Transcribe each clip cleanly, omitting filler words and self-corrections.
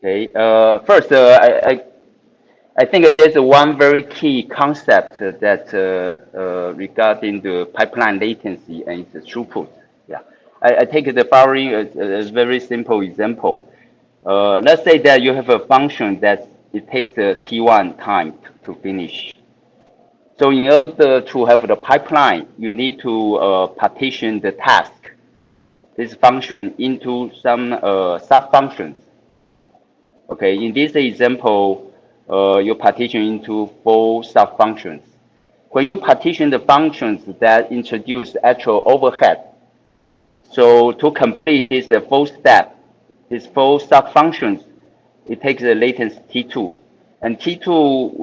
Okay. First, I think there's one very key concept that regarding the pipeline latency and its throughput. Yeah. I take the following as very simple example. Let's say that you have a function that it takes T1 time to finish. So in order to have the pipeline, you need to partition the task, this function, into some sub-functions. Okay, in this example, you partition into 4 sub-functions. When you partition the functions that introduce actual overhead, so to complete this full step, these 4 sub-functions, it takes a latency T2, and T2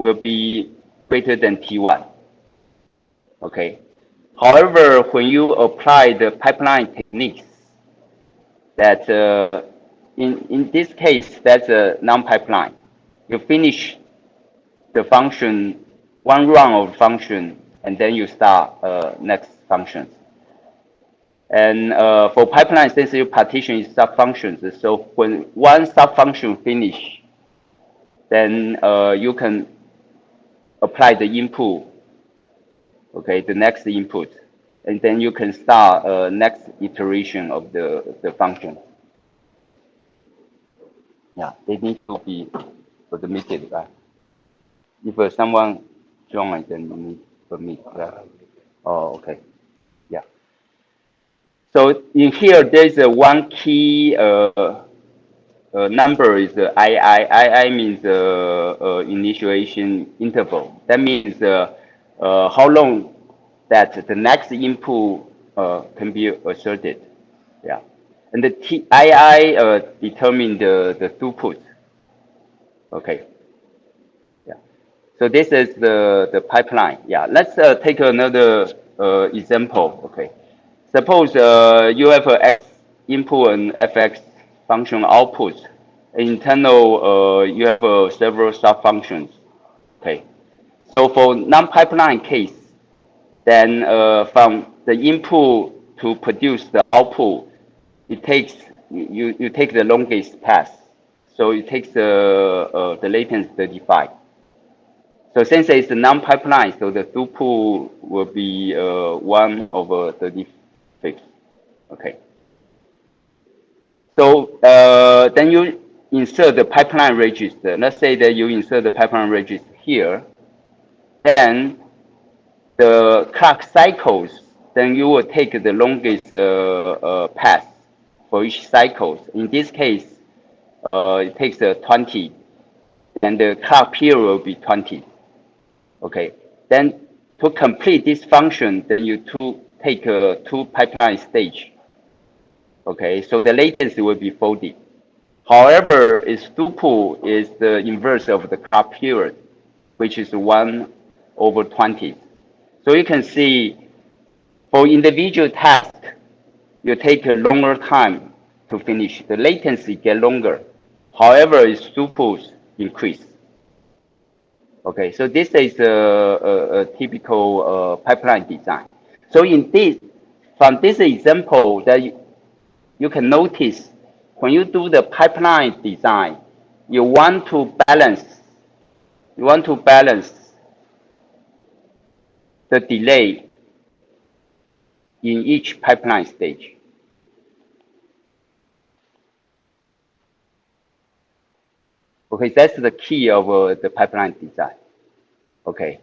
will be greater than T1. Okay. However, when you apply the pipeline techniques, that in this case, that's a non-pipeline. You finish the function, one run of function, and then you start next functions. And for pipeline, since you partition is sub-functions, so when one sub-function finish, then you can apply the input, okay, the next input, and then you can start next iteration of the function. Yeah, they need to be submitted, right? If someone joins, then you need permit, right? Oh, okay. Yeah. So in here, there's one key number is II. II means initiation interval. That means how long that the next input can be asserted. Yeah. And the II determine the throughput. Okay. Yeah. So this is the pipeline. Yeah. Let's take another example. Okay. Suppose you have a X input and Fx function output. Internal, you have several sub-functions. Okay. So for non-pipeline case, then from the input to produce the output, it takes you take the longest path. So it takes the latency 35. So since it's a non-pipeline, so the throughput will be 1/36. Okay. So then you insert the pipeline register. Let's say that you insert the pipeline register here. Then the clock cycles, then you will take the longest path for each cycle. In this case, it takes 20, and the clock period will be 20. Okay. Then to complete this function, then you take 2 pipeline stage. Okay. So the latency will be 40. However, its throughput is the inverse of the clock period, which is 1/20. So you can see for individual tasks, you take a longer time to finish. The latency get longer. However, its throughput increase. Okay, so this is a typical pipeline design. So in this, from this example, that you can notice when you do the pipeline design, you want to balance the delay in each pipeline stage. Okay, that's the key of the pipeline design. Okay,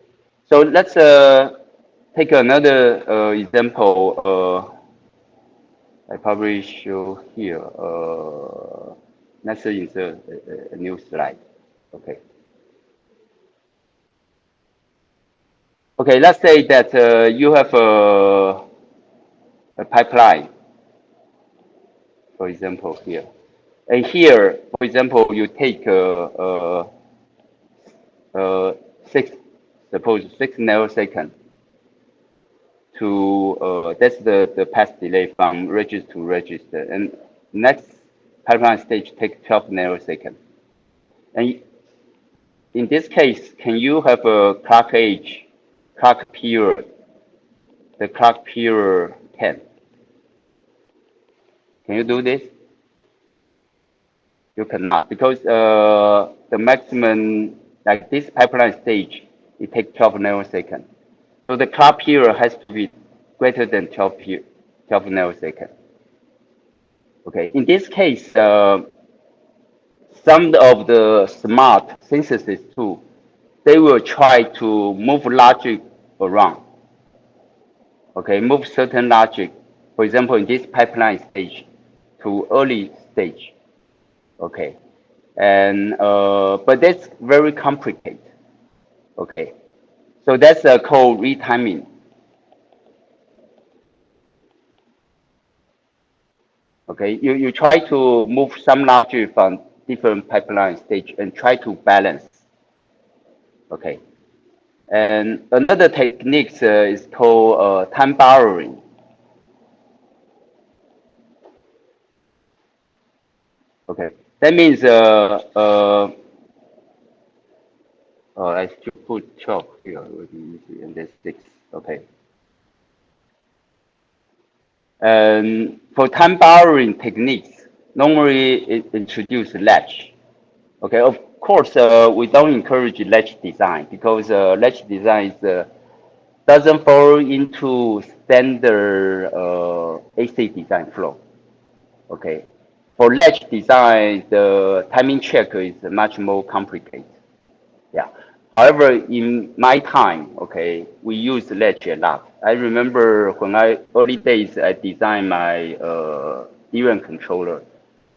so let's take another example. I probably show here. Let's insert a new slide. Okay. Okay, let's say that you have a pipeline, for example, here. And here, for example, you take 6 nanoseconds to, that's the path delay from register to register. And next pipeline stage takes 12 nanoseconds. And in this case, can you have a clock age, clock period, the clock period 10? Can you do this? You cannot because the maximum, like this pipeline stage, it takes 12 nanoseconds. So the clock period has to be greater than 12 nanoseconds. Okay, in this case, some of the smart synthesis tools, they will try to move logic around. Okay, move certain logic, for example, in this pipeline stage to early stage. Okay, and but that's very complicated. Okay, so that's called retiming. Okay, you try to move some logic from different pipeline stage and try to balance. Okay, and another technique is called time borrowing. Okay, that means I should put 12 here, and that's 6. Okay, and for time borrowing techniques, normally it introduce latch. Okay, of course, we don't encourage latch design because latch design doesn't fall into standard AC design flow. Okay, for latch design, the timing check is much more complicated. Yeah. However, in my time, okay, we use latch a lot. I remember when early days I designed my DRAM controller.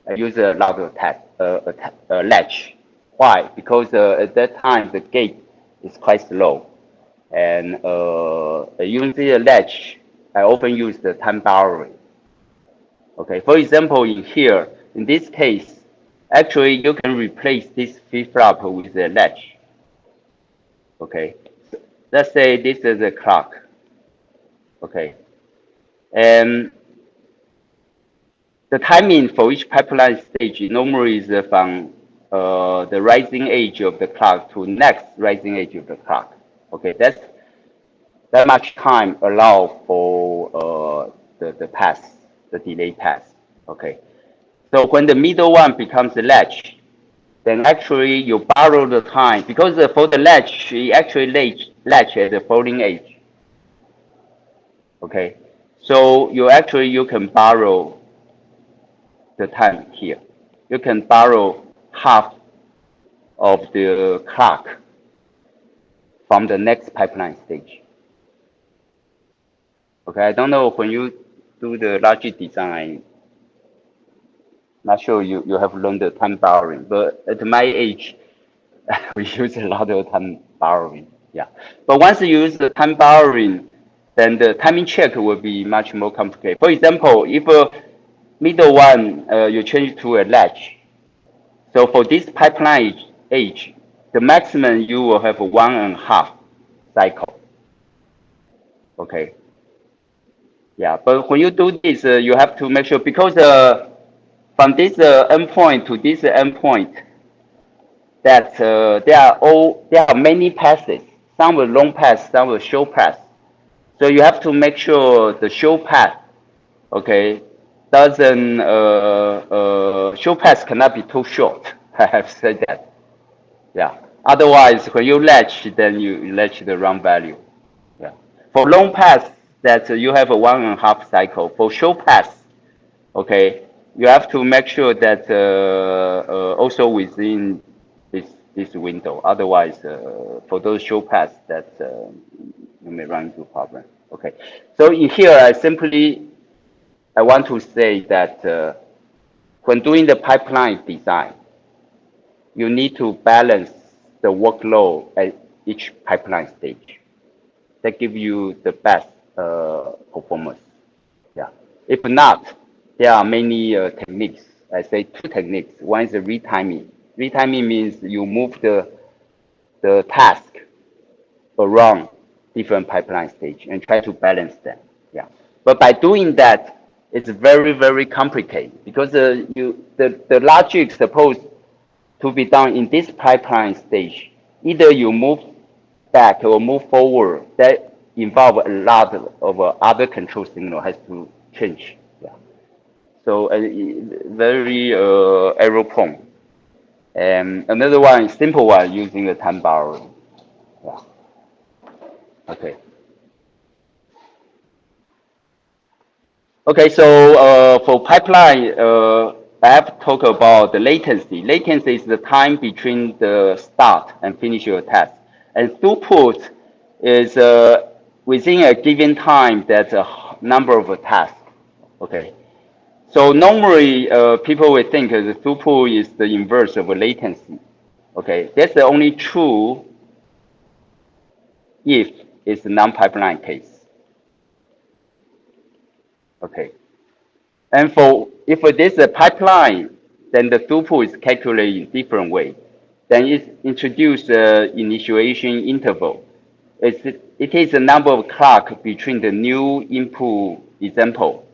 I use a lot of latch. Why? Because at that time the gate is quite slow, and using the latch, I often use the time borrowing. Okay, for example, in here, in this case, actually you can replace this flip-flop with a latch. Okay, let's say this is a clock. Okay, and the timing for each pipeline stage normally is from the rising edge of the clock to next rising edge of the clock. Okay, that's that much time allow for the pass, the delay pass. Okay, so when the middle one becomes a latch, then actually you borrow the time because for the latch, it actually latch at the falling edge. Okay, so you can borrow the time here. You can borrow half of the clock from the next pipeline stage. Okay, I don't know when you do the logic design, not sure you have learned the time borrowing, but at my age, we use a lot of time borrowing. Yeah, but once you use the time borrowing, then the timing check will be much more complicated. For example, if a middle one you change to a latch, so for this pipeline age, the maximum you will have 1.5 cycle. Okay. Yeah, but when you do this, you have to make sure because from this endpoint to this endpoint, that there are many passes. Some will long pass, some will short pass. So you have to make sure the short path, okay, doesn't short path cannot be too short. I have said that. Yeah. Otherwise, when you latch, then you latch the wrong value. Yeah. For long path, that you have a 1.5 cycle. For short path, okay, you have to make sure that also within this window. Otherwise, for those short paths, that you may run into problem. Okay. So in here, I want to say that when doing the pipeline design, you need to balance the workload at each pipeline stage. That give you the best performance. Yeah. If not, there are many techniques. I say 2 techniques. One is the retiming. Retiming means you move the task around different pipeline stage and try to balance them. Yeah. But by doing that, it's very, very complicated because the logic supposed to be done in this pipeline stage. Either you move back or move forward. That involve a lot of other control signal has to change. Yeah. So very error prone. And another one, simple one, using the time borrowing. Yeah. Okay. Okay. So for pipeline, I have to talk about the latency. Latency is the time between the start and finish your task, and throughput is within a given time. That's a number of tasks. Okay. So normally, people will think the throughput is the inverse of a latency. Okay, that's the only true if it's a non-pipeline case. Okay, and for if it is a pipeline, then the throughput is calculated in different way. Then it introduce the initiation interval. It is the number of clock between the new input example.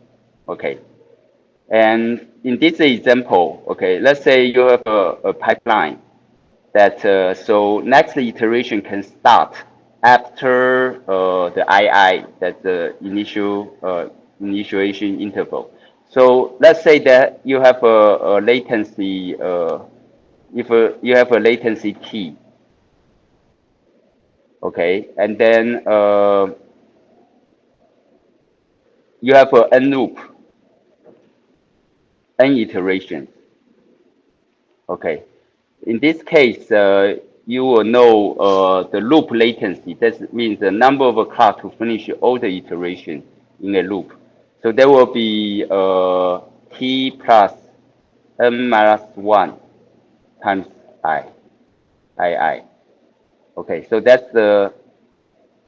Okay, and in this example, okay, let's say you have a pipeline that so next iteration can start after the II, that's the initial initiation interval. So let's say that you have a latency, if you have a latency t, okay, and then you have a n loop, n iterations, okay. In this case, you will know the loop latency. That means the number of clock to finish all the iteration in a loop. So there will be t plus n minus 1 times I. Okay, so that's the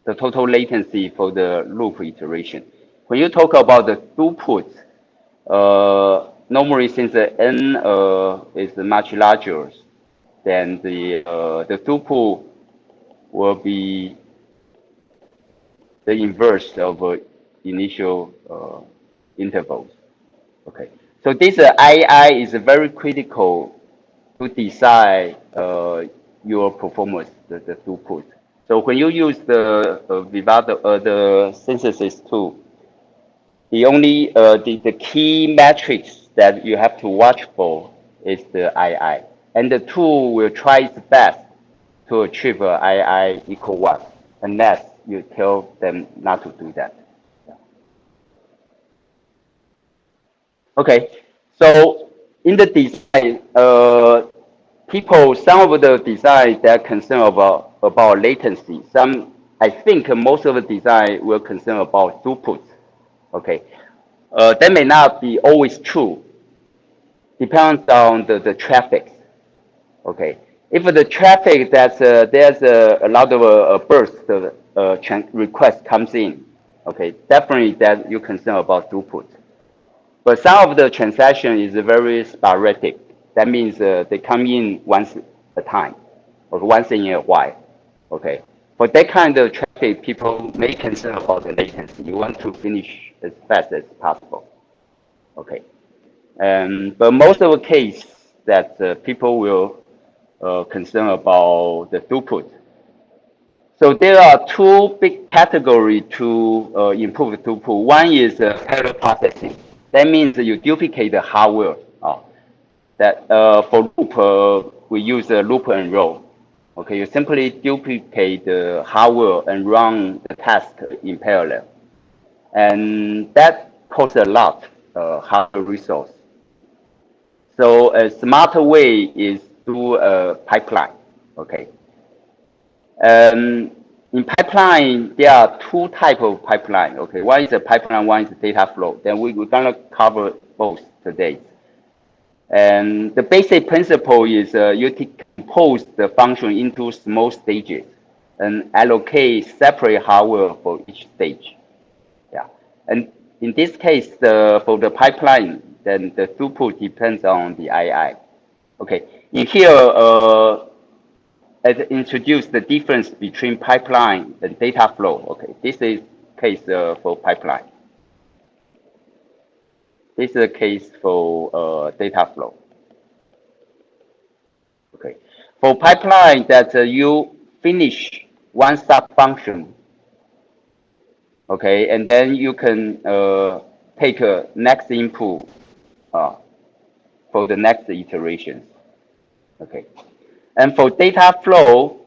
total latency for the loop iteration. When you talk about the throughput, normally since the n is much larger, then the throughput will be the inverse of initial intervals. Okay, so this II is very critical to decide your performance, the throughput. So when you use the Vivado, the synthesis tool, the key metrics that you have to watch for is the II, and the tool will try its best to achieve II equal 1, unless you tell them not to do that. Okay, so in the design, some of the design they're concerned about latency. Some, I think most of the design will concern about throughput. Okay, that may not be always true. Depends on the traffic. Okay, if the traffic that's there's a lot of burst of request comes in, okay, definitely that you concern about throughput. But some of the transaction is very sporadic. That means they come in once a time or once in a while. Okay, for that kind of traffic, people may concern about the latency. You want to finish as fast as possible. Okay, but most of the case that people will concern about the throughput. So there are two big categories to improve the throughput. One is parallel processing. That means you duplicate the hardware. That for loop, we use loop and roll. Okay, you simply duplicate the hardware and run the task in parallel, and that costs a lot hardware resource. So a smarter way is through a pipeline. Okay. In pipeline, there are two types of pipeline. Okay, one is a pipeline, one is a data flow. Then we're gonna cover both today. And the basic principle is you decompose the function into small stages and allocate separate hardware for each stage. Yeah, and in this case, for the pipeline, then the throughput depends on the II. Okay, in here, as introduced the difference between pipeline and data flow. Okay, this is case for pipeline. This is a case for data flow. Okay, for pipeline that you finish one sub function. Okay, and then you can take a next input for the next iteration. Okay. And for data flow,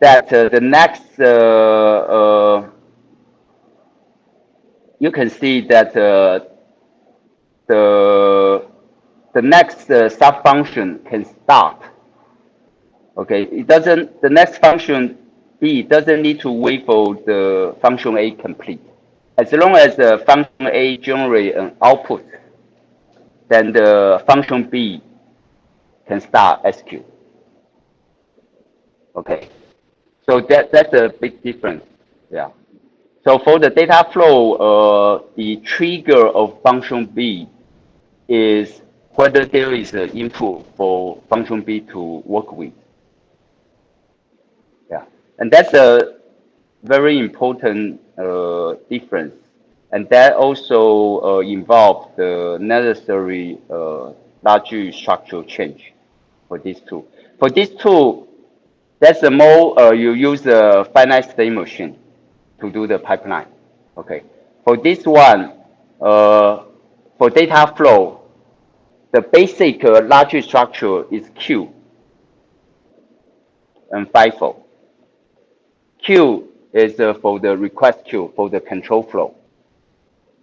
that the next you can see that the the next sub function can start. Okay, it doesn't. The next function B doesn't need to wait for the function A complete. As long as the function A generate an output, then the function B can start execute. Okay, so that's a big difference. Yeah. So for the data flow, the trigger of function B is whether there is an input for function B to work with. Yeah, and that's a very important difference, and that also involves the necessary large structural change for these two. For these two, that's the more you use a finite state machine to do the pipeline. Okay. For this one, for data flow, the basic logic structure is Q and FIFO. Q is for the request queue for the control flow.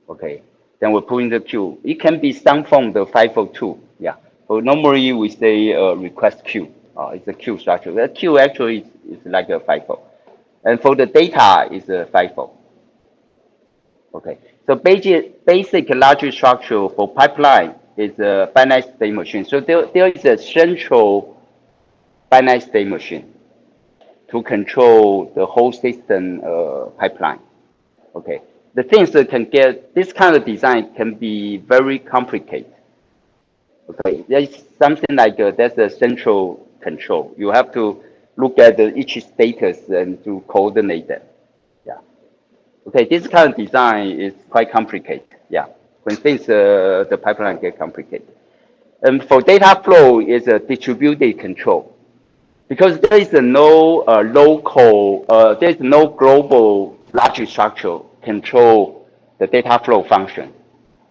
Okay. Then we put in the queue. It can be some form the FIFO too. Yeah. But normally we say request queue. It's a queue structure. The queue actually is like a FIFO. And for the data is a FIFO. Okay. So basic logic structure for pipeline is a finite state machine. So there is a central finite state machine to control the whole system pipeline. Okay. The things that can get this kind of design can be very complicated. Okay. There's something like that's a central control. You have to look at each status and to coordinate them. Yeah. Okay, this kind of design is quite complicated. Yeah, when things the pipeline get complicated. And for data flow is a distributed control because there is no local, there is no global logic structure control the data flow function,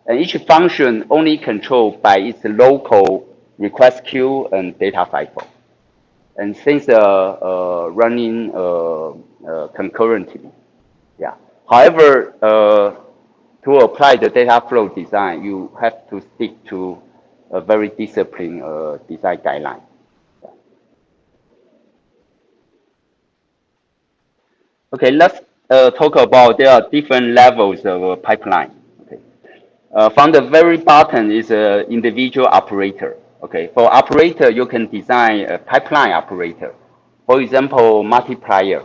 and each function only controlled by its local request queue and data FIFO, and things are running concurrently. Yeah. However, to apply the data flow design, you have to stick to a very disciplined design guideline. Okay, let's talk about there are different levels of pipeline. Okay. From the very bottom is an individual operator. Okay, for operator, you can design a pipeline operator. For example, multiplier.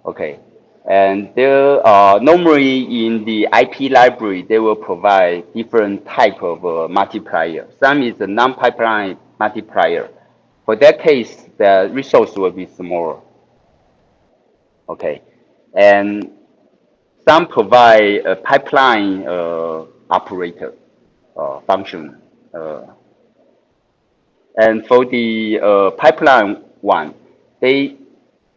Okay, and there are normally in the IP library they will provide different type of multiplier. Some is a non-pipeline multiplier. For that case, the resource will be smaller. Okay, and some provide a pipeline operator function. And for the pipeline one, they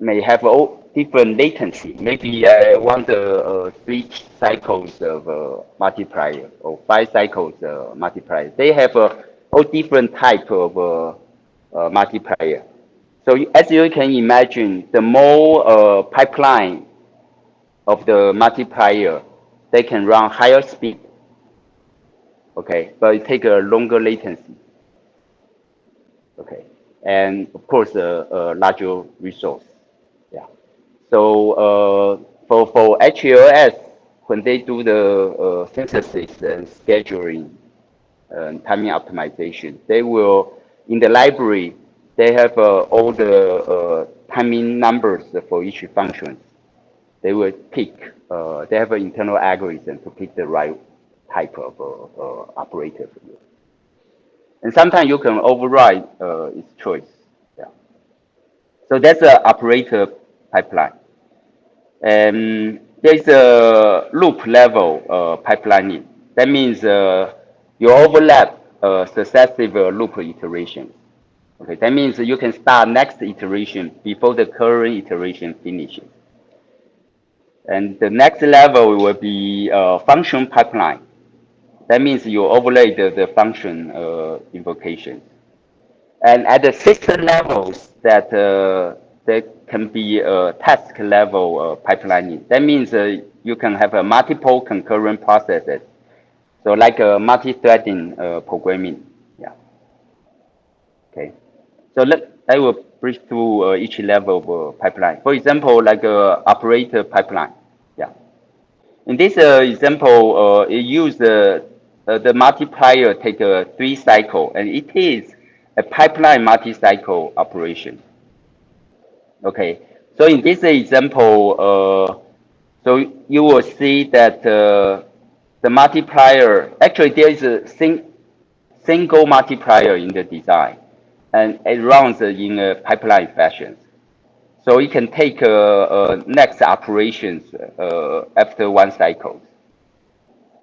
may have all different latency. Maybe I want 3 cycles of multiplier or 5 cycles multiplier. They have all different type of multiplier. So as you can imagine, the more pipeline of the multiplier, they can run higher speed. Okay, but it take a longer latency. Okay, and of course a larger resource. Yeah. So for AAHLS, when they do the synthesis and scheduling and timing optimization, they will in the library they have all the timing numbers for each function. They will pick. They have an internal algorithm to pick the right type of operator for you. And sometimes you can override its choice. Yeah. So that's an operator pipeline. And there's a loop level pipelining. That means you overlap successive loop iterations. Okay, that means you can start next iteration before the current iteration finishes. And the next level will be function pipeline. That means you overlay the function invocation. And at the system levels, that there can be a task level pipelining. That means you can have a multiple concurrent processes. So like a multi-threading programming. Yeah. Okay. So I will brief through each level of pipeline. For example, like operator pipeline. Yeah. In this example, it use the multiplier take 3 cycle, and it is a pipeline multi-cycle operation. Okay. So in this example, so you will see that the multiplier, actually there is a single multiplier in the design, and it runs in a pipeline fashion. So it can take next operations after 1 cycle.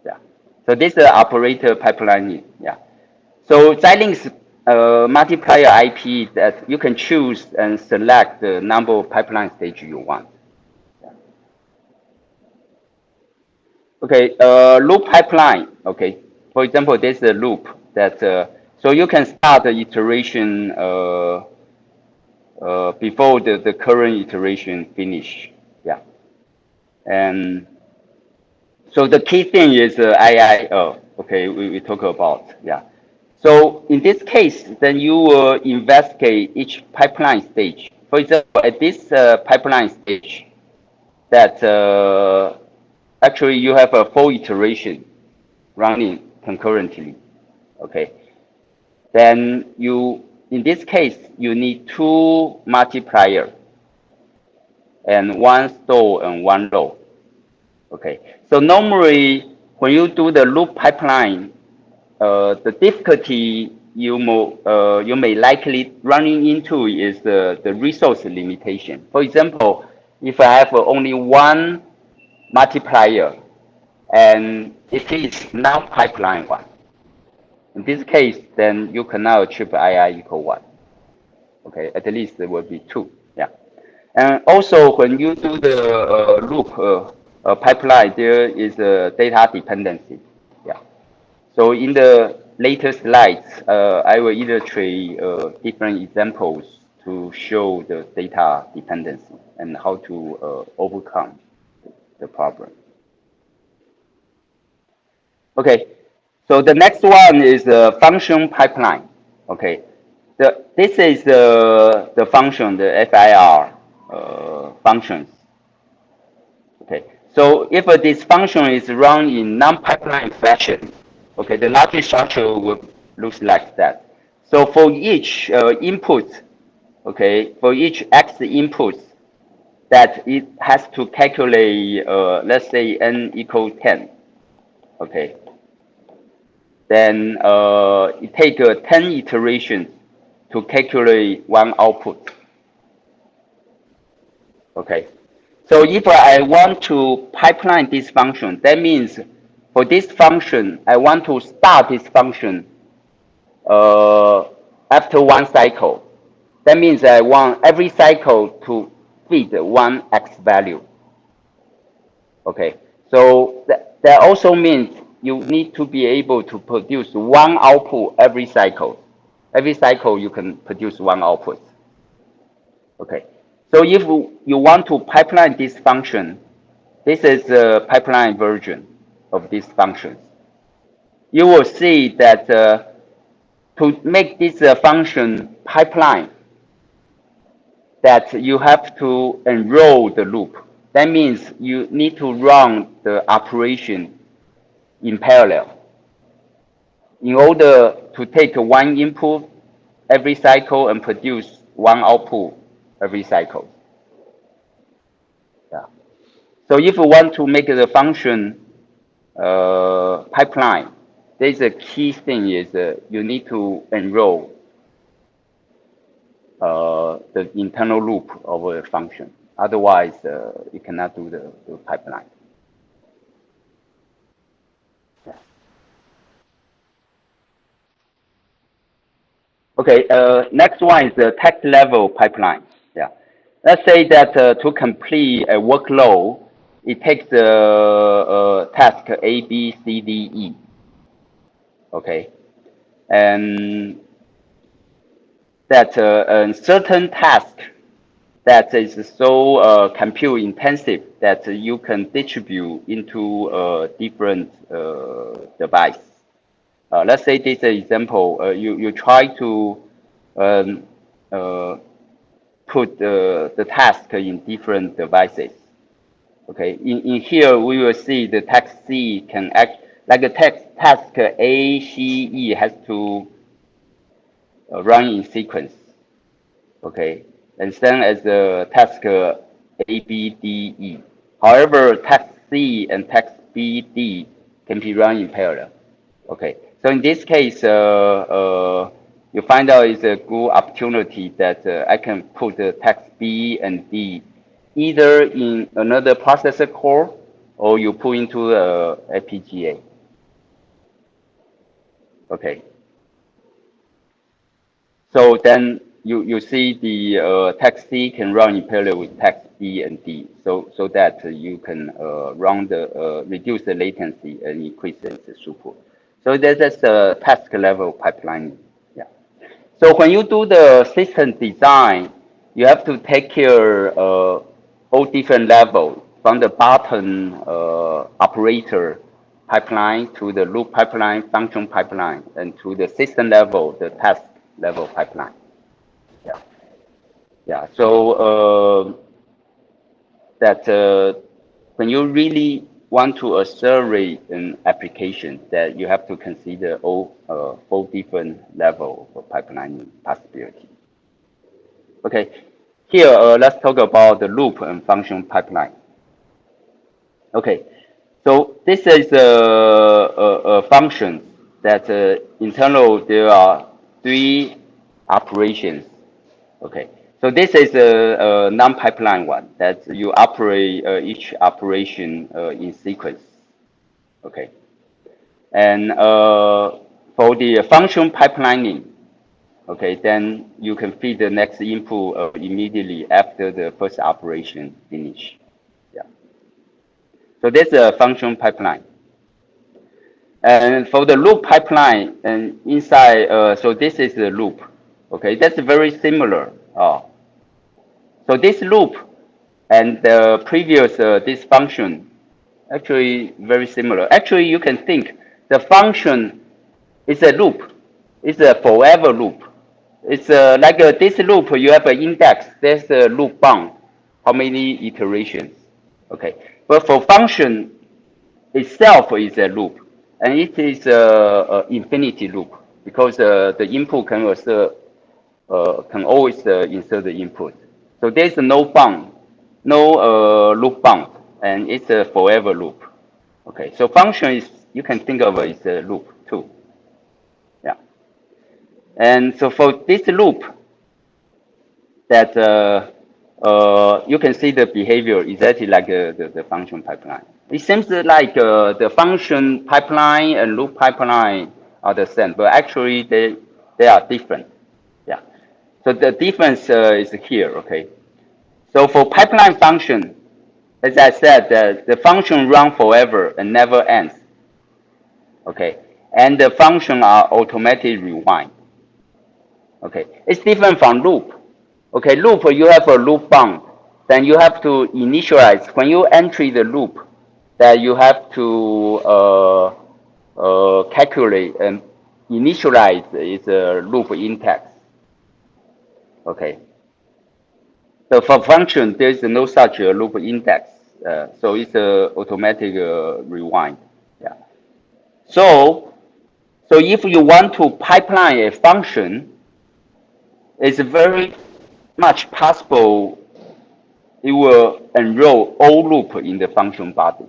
Yeah. So this is operator pipeline. Yeah. So Xilinx multiplier IP that you can choose and select the number of pipeline stage you want. Okay, loop pipeline. Okay, for example, there's a loop that so you can start the iteration before the current iteration finish. Yeah, and so the key thing is IIO. Okay, we talk about. Yeah. So in this case, then you will investigate each pipeline stage. For example, at this pipeline stage, that actually you have a 4 iteration running concurrently. Okay. Then you, in this case, you need 2 multiplier and 1 store and 1 row. Okay. So normally, when you do the loop pipeline, the difficulty you may likely running into is the resource limitation. For example, if I have only 1 multiplier and it is non-pipeline one, in this case, then you cannot achieve II equal 1. Okay, at least there will be 2. Yeah. And also, when you do the loop pipeline, there is a data dependency. Yeah. So in the later slides, I will illustrate different examples to show the data dependency and how to overcome the problem. Okay, so the next one is the function pipeline. Okay, this is the function, the FIR functions. Okay, so if this function is run in non-pipeline fashion, okay, the logic structure will look like that. So for each input, okay, for each x input, that it has to calculate, let's say n equals 10, okay. Then it takes 10 iterations to calculate 1 output. Okay. So if I want to pipeline this function, that means for this function, I want to start this function after 1 cycle. That means I want every cycle to feed 1 x value. Okay. So that also means you need to be able to produce 1 output every cycle. Every cycle you can produce 1 output. Okay. So if you want to pipeline this function, this is the pipeline version of this function. You will see that to make this function pipeline, that you have to enroll the loop. That means you need to run the operation in parallel in order to take 1 input every cycle and produce 1 output every cycle. Yeah. So if you want to make the function pipeline, there's a key thing is you need to enroll the internal loop of a function. Otherwise, you cannot do the pipeline. Yeah. Okay, next one is the task level pipeline. Yeah. Let's say that to complete a workload, it takes task A, B, C, D, E. Okay. And that a certain task that is so compute intensive that you can distribute into different device. Let's say this example, you try to um, uh, put the task in different devices. Okay, in here we will see the task C can act like a task A, C, E has to run in sequence. Okay, and same as the task A, B, D, E. However, task C and task B, D can be run in parallel. Okay, so in this case, you find out it's a good opportunity that I can put the task B and D either in another processor core or you put into the FPGA. Okay, so then you see the text C can run in parallel with text B and D, so that you can run the reduce the latency and increase the throughput. So that's a task level pipeline. Yeah. So when you do the system design, you have to take care all different levels from the bottom operator pipeline to the loop pipeline, function pipeline, and to the system level, the task level pipeline. Yeah, yeah. So that when you really want to accelerate an application, that you have to consider all four different levels of pipeline possibility. Okay, here let's talk about the loop and function pipeline. Okay, so this is a function that internal there are three operations. Okay, so this is a non-pipeline one that you operate each operation in sequence. Okay, and for the function pipelining, okay, then you can feed the next input immediately after the first operation finish. Yeah. So this is a function pipeline. And for the loop pipeline, and inside, so this is the loop. Okay, that's very similar. So this loop and the previous this function actually very similar. Actually, you can think the function is a loop. It's a forever loop. It's like this loop, you have an index, there's a loop bound, how many iterations, okay? But for function itself is a loop, and it is a infinity loop because the input can always insert the input. So there's no bound, no loop bound, and it's a forever loop. Okay, so function is, you can think of it as a loop too. Yeah. And so for this loop, that you can see the behavior exactly like the function pipeline. It seems like the function pipeline and loop pipeline are the same, but actually they are different. Yeah. So the difference is here. Okay. So for pipeline function, as I said, the function run forever and never ends. Okay. And the function are automatically rewind. Okay. It's different from loop. Okay, loop, you have a loop bound. Then you have to initialize. When you enter the loop, that you have to calculate and initialize its loop index. Okay. So for function, there is no such loop index. So it's a automatic rewind. Yeah. So if you want to pipeline a function, it's very much possible it will enroll all loop in the function body.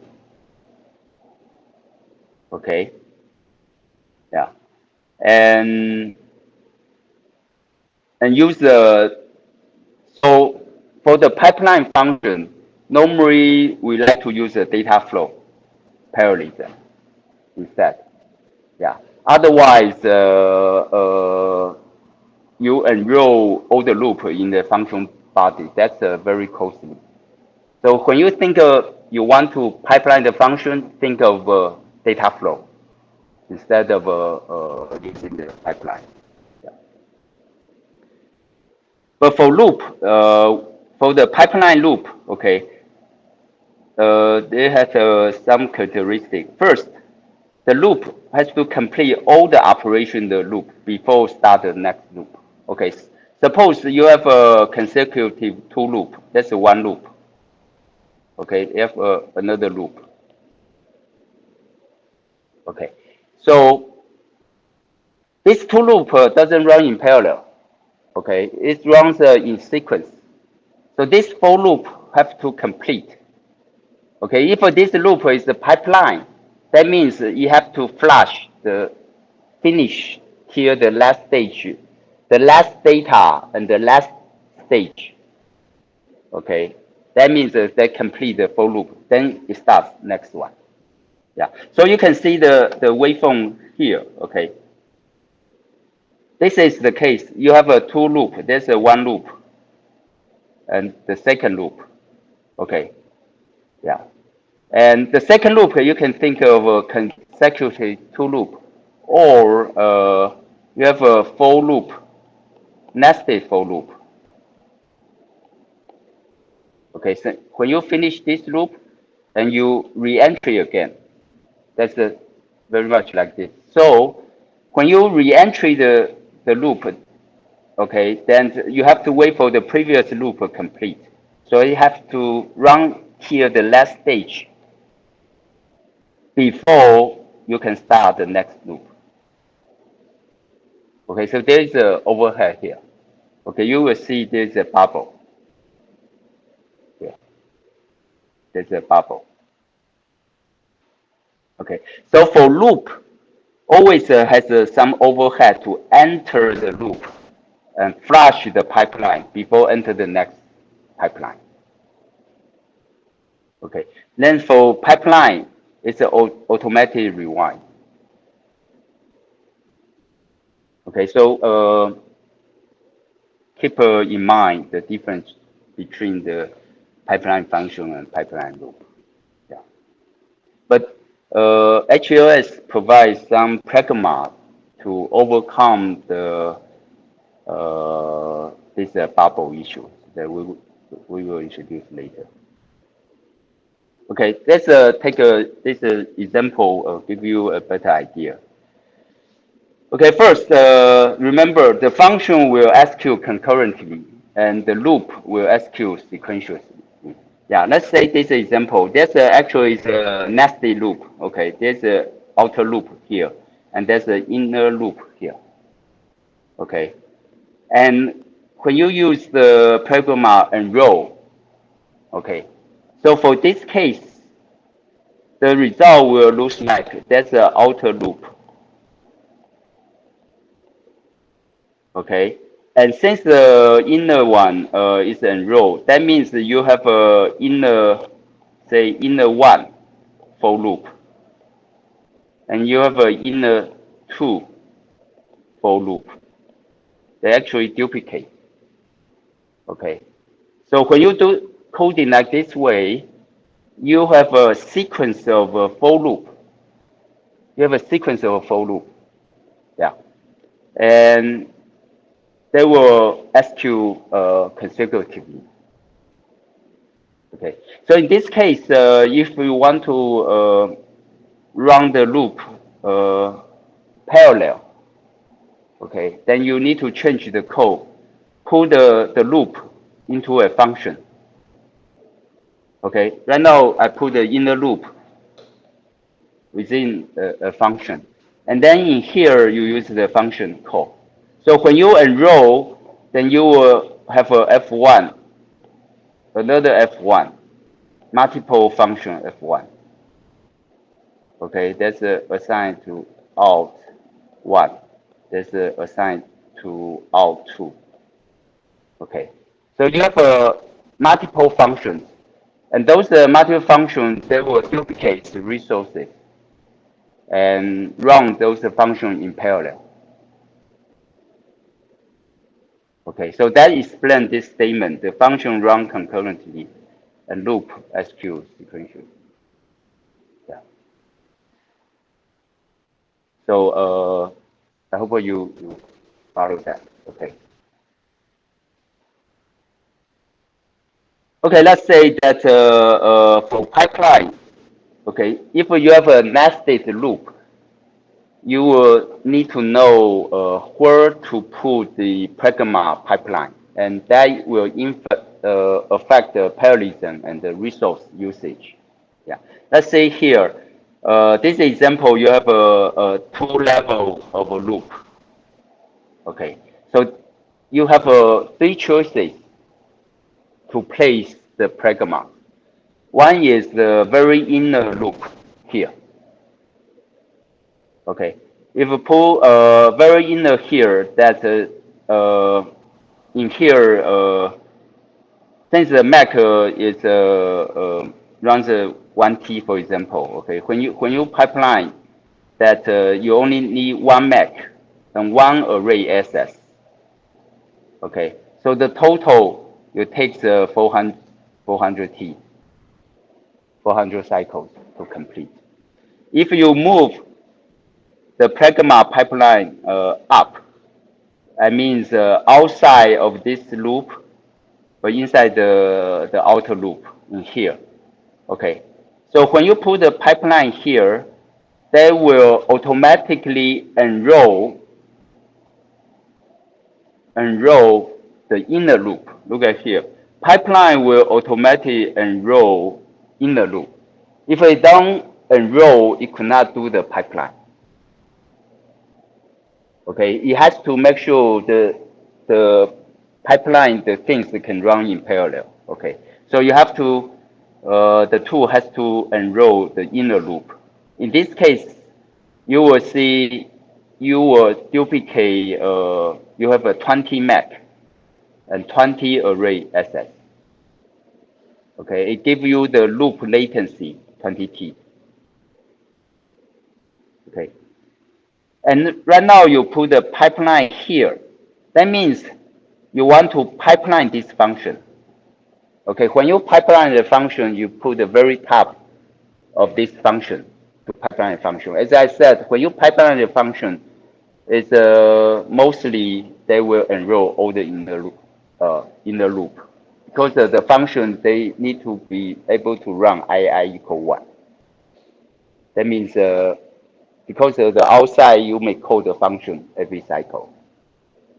Okay. Yeah. And use the, so for the pipeline function, normally we like to use the data flow parallelism instead. Yeah. Otherwise, you enroll all the loop in the function body. That's very costly. So when you think you want to pipeline the function, think of data flow instead of using the pipeline. Yeah. But for loop, for the pipeline loop, okay, they have some characteristic. First, the loop has to complete all the operation in the loop before start the next loop. Okay, suppose you have a consecutive two loop. That's one loop. Okay, you have another loop. Okay, so this two loop doesn't run in parallel. Okay, it runs in sequence. So this for loop have to complete. Okay, if this loop is the pipeline, that means you have to flush the finish till the last stage, the last data and the last stage. Okay, that means they complete the for loop. Then it starts next one. Yeah. So you can see the waveform here. Okay. This is the case. You have a two loop. There's a one loop and the second loop. Okay. Yeah. And the second loop, you can think of a consecutive two loop, or you have a for loop, nested for loop. Okay, so when you finish this loop, and you re-entry again, that's very much like this. So when you re-entry the loop, okay, then you have to wait for the previous loop to complete. So you have to run here the last stage before you can start the next loop. Okay, so there is a overhead here. Okay, you will see there's a bubble. Yeah, there's a bubble. Okay, so for loop, always has some overhead to enter the loop and flush the pipeline before enter the next pipeline. Okay, then for pipeline, it's an automatic rewind. Okay, so keep in mind the difference between the pipeline function and pipeline loop. Yeah. But HLS provides some pragma to overcome the this bubble issue that we will introduce later. Okay, let's take this example, give you a better idea. Okay, first, remember the function will execute concurrently and the loop will execute sequentially. Yeah, let's say this example. There's actually is a nested loop. Okay, there's a outer loop here, and there's an inner loop here. Okay, and when you use the pragma and row, okay, so for this case, the result will look like that's an outer loop. Okay, and since the inner one is enrolled, that means you have a inner, say inner one for loop, and you have a inner two for loop. They actually duplicate. Okay, so when you do coding like this way, you have a sequence of a for loop. You have a sequence of a for loop. Yeah, and they will execute consecutively. Okay, so in this case, if we want to run the loop parallel, okay, then you need to change the code, put the loop into a function. Okay, right now I put the inner loop within a function, and then in here you use the function call. So when you enroll, then you will have a F1, another F1, multiple function F1. Okay, that's assigned to alt 1. That's assigned to alt 2. Okay, so you have multiple functions, and those multiple functions, they will duplicate the resources and run those functions in parallel. Okay, so that explains this statement. The function run concurrently and loop execute sequentially. Yeah. So I hope you follow that. Okay. Okay, let's say that for pipeline, okay, if you have a nested loop, you will need to know where to put the pragma pipeline, and that will affect the parallelism and the resource usage. Yeah, let's say here, this example, you have a two level of a loop. Okay, so you have three choices to place the pragma. One is the very inner loop here. Okay, if you pull very inner here, that in here, since the Mac is runs 1T, for example. Okay, when you pipeline that you only need one Mac and one array access. Okay, so the total it takes 400T, 400 cycles to complete. If you move the pragma pipeline up, that means outside of this loop or inside the outer loop in here. Okay, so when you put the pipeline here, they will automatically enroll the inner loop. Look at here. Pipeline will automatically enroll inner loop. If it don't enroll, it could not do the pipeline. Okay, it has to make sure the pipeline, the things that can run in parallel. Okay, so you have to the tool has to enroll the inner loop. In this case, you will see you will duplicate. You have a 20 Mac and 20 array access. Okay, it gives you the loop latency 20T. Okay, and right now you put the pipeline here. That means you want to pipeline this function. Okay, when you pipeline the function, you put the very top of this function to pipeline the function. As I said, when you pipeline the function, it's mostly they will enroll all the inner loop because the function they need to be able to run II equal 1. That means because of the outside you may call the function every cycle.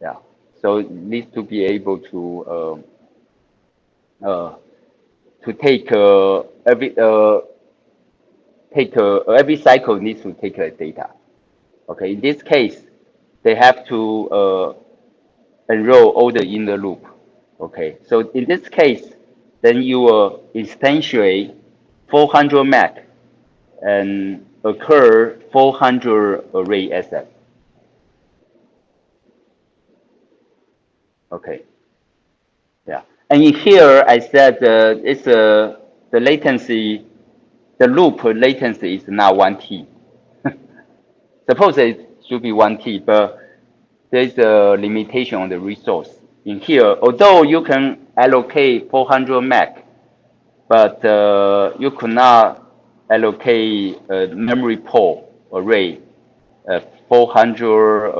Yeah, so it needs to be able to take every cycle needs to take data. Okay, in this case, they have to enroll all the inner loop. Okay, so in this case, then you will instantiate 400 Mac and occur 400 array assets. Okay, yeah. And in here, I said it's the latency, the loop latency is now 1T. Suppose it should be 1T, but there's a limitation on the resource. In here, although you can allocate 400 Mac, but you could not allocate a memory pool array 400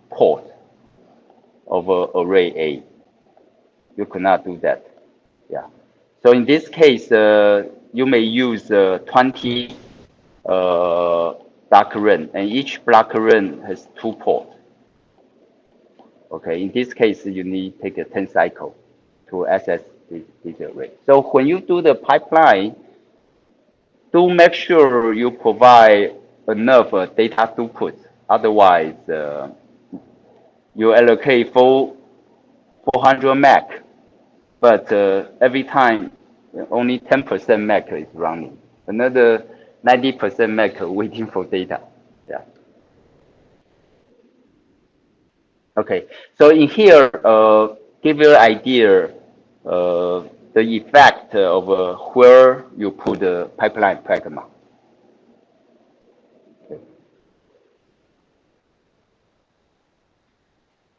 port of array A. You could not do that. Yeah. So in this case, you may use 20 block run, and each block run has 2 ports. Okay, in this case, you need to take a 10 cycle to access this array. So when you do the pipeline, do make sure you provide enough data throughput. Otherwise, you allocate 400 Mac, but every time only 10% Mac is running. Another 90% Mac waiting for data. Yeah. Okay, so in here, give you an idea the effect of where you put the pipeline pragma.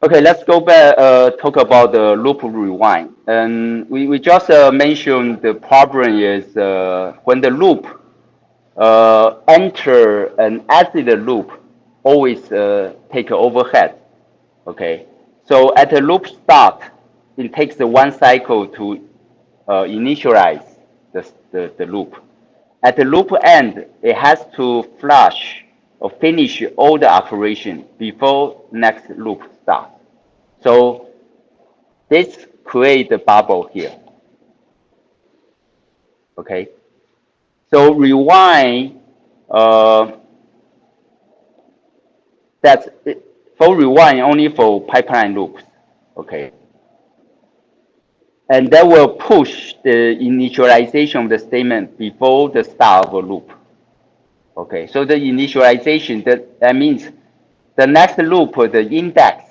Okay, let's go back, talk about the loop rewind. And we just mentioned the problem is when the loop enter and exit the loop, always take overhead. Okay, so at the loop start, it takes one cycle to initialize the loop. At the loop end, it has to flush or finish all the operation before next loop starts. So this create the bubble here. Okay. So rewind. That's for rewind only for pipeline loops. Okay. And that will push the initialization of the statement before the start of a loop. Okay, so the initialization, that means the next loop, the index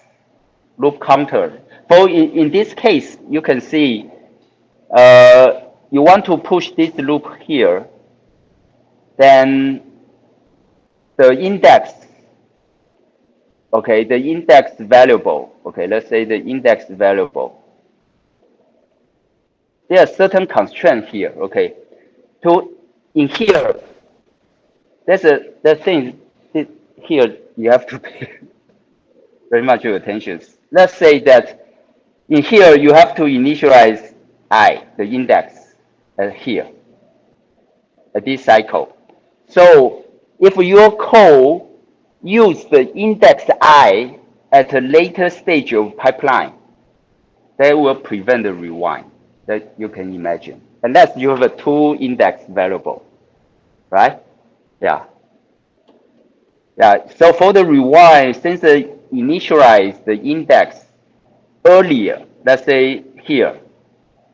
loop counter. For in this case, you can see you want to push this loop here, then the index, okay, the index variable, okay, let's say the index variable. There are certain constraints here, okay. In here, there's the thing here you have to pay very much attention. Let's say that in here you have to initialize I, the index, here at this cycle. So if your code use the index I at a later stage of pipeline, that will prevent the rewind that you can imagine, unless you have a two index variable, right? Yeah. Yeah. So for the rewind, since they initialize the index earlier, let's say here,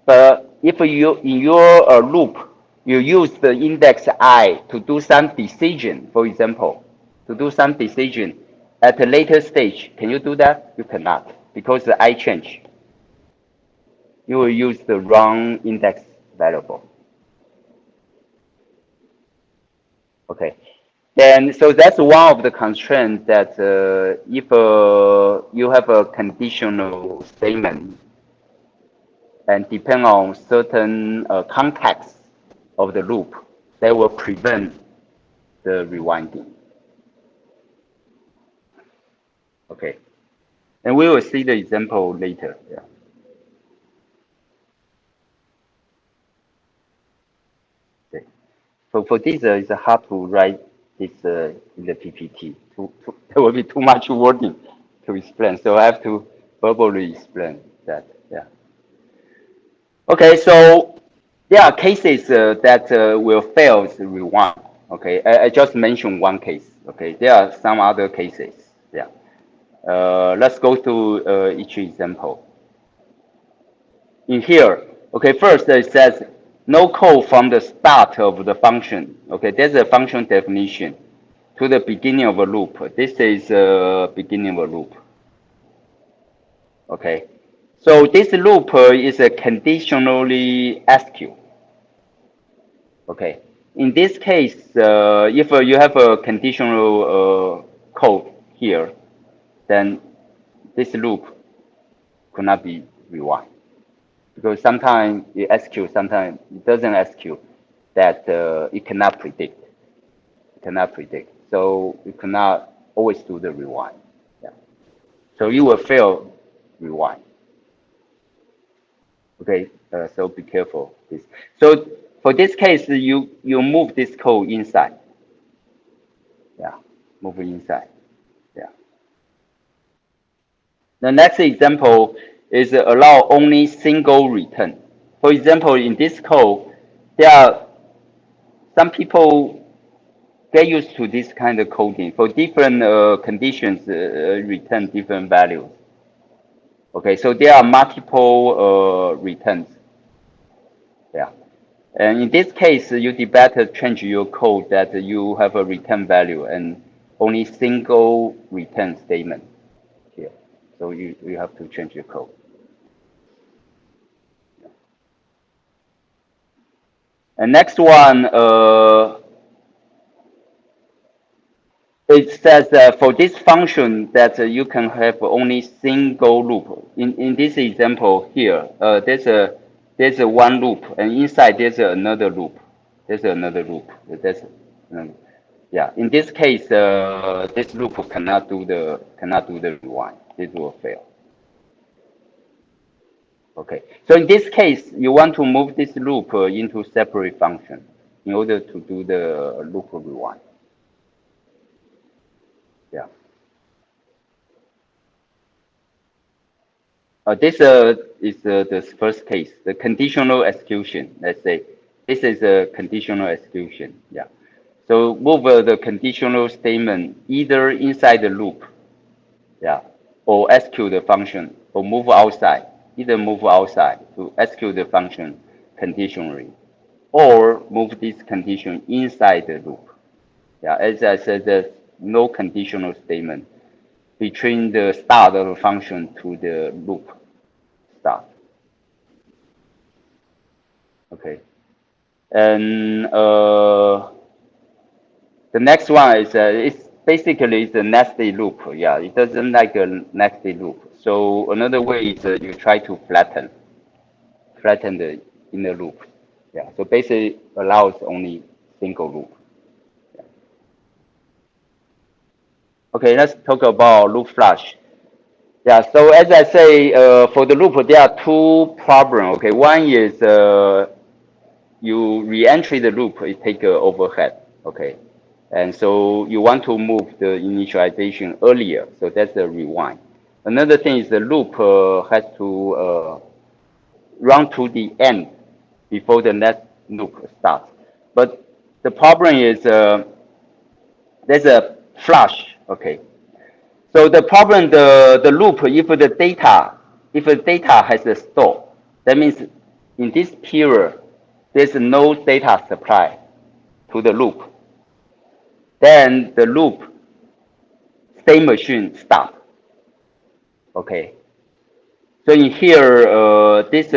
but if you in your loop you use the index I to do some decision, for example, to do some decision at a later stage, can you do that? You cannot, because the I change. You will use the wrong index variable. Okay. Then, so that's one of the constraints that if you have a conditional statement and depend on certain context of the loop, that will prevent the rewinding. Okay. And we will see the example later. Yeah. Okay. For this, it's hard to write this in the PPT. There will be too much wording to explain, so I have to verbally explain that. Yeah. Okay, so there are cases that will fail the rewind. Okay, I just mentioned one case. Okay, there are some other cases. Yeah. Let's go through each example. In here, okay, first it says no code from the start of the function. Okay, there's a function definition to the beginning of a loop. This is beginning of a loop. Okay, so this loop is a conditionally execute. Okay, in this case, if you have a conditional code here, then this loop could not be rewind, because sometimes it executes, sometimes it doesn't execute. That it cannot predict. It cannot predict. So you cannot always do the rewind. Yeah. So you will fail rewind. Okay. So be careful. This. So for this case, you move this code inside. Yeah. Move it inside. Yeah. The next example is allow only single return. For example, in this code, there are some people get used to this kind of coding. For different conditions, return different values. Okay, so there are multiple returns. Yeah. And in this case, you better change your code that you have a return value and only single return statement here. So you have to change your code. And next one, it says that for this function that you can have only single loop. In this example here, there's a one loop, and inside there's another loop. There's another loop. Yeah. In this case, this loop cannot do the rewind. This will fail. Okay. So in this case, you want to move this loop into separate function in order to do the loop rewind. Yeah. This is the first case, the conditional execution. Let's say this is a conditional execution. Yeah. So move the conditional statement either inside the loop, yeah, or execute the function, or move outside. Either move outside to execute the function conditionally, or move this condition inside the loop. Yeah, as I said, there's no conditional statement between the start of the function to the loop start. Okay. And the next one is it's basically it's a nested loop. Yeah, it doesn't like a nested loop. So another way is you try to flatten the inner loop. Yeah. So basically allows only single loop. Okay, let's talk about loop flush. Yeah. So as I say, for the loop there are two problems. Okay, one is you re-entry the loop, it take overhead. Okay. And so you want to move the initialization earlier, so that's the rewind. Another thing is the loop has to run to the end before the next loop starts. But the problem is there's a flush. Okay, so the problem the loop if the data has a store, that means in this period there's no data supply to the loop. Then the loop state machine stop. Okay. So in here, this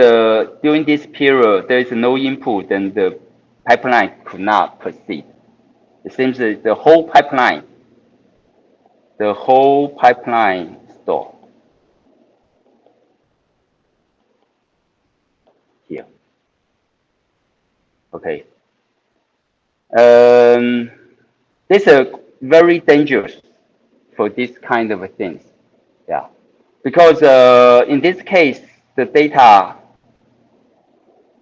during this period, there is no input, and the pipeline could not proceed. It seems that the whole pipeline stalled here. Okay. Um, this is very dangerous for this kind of things. Yeah, because in this case, the data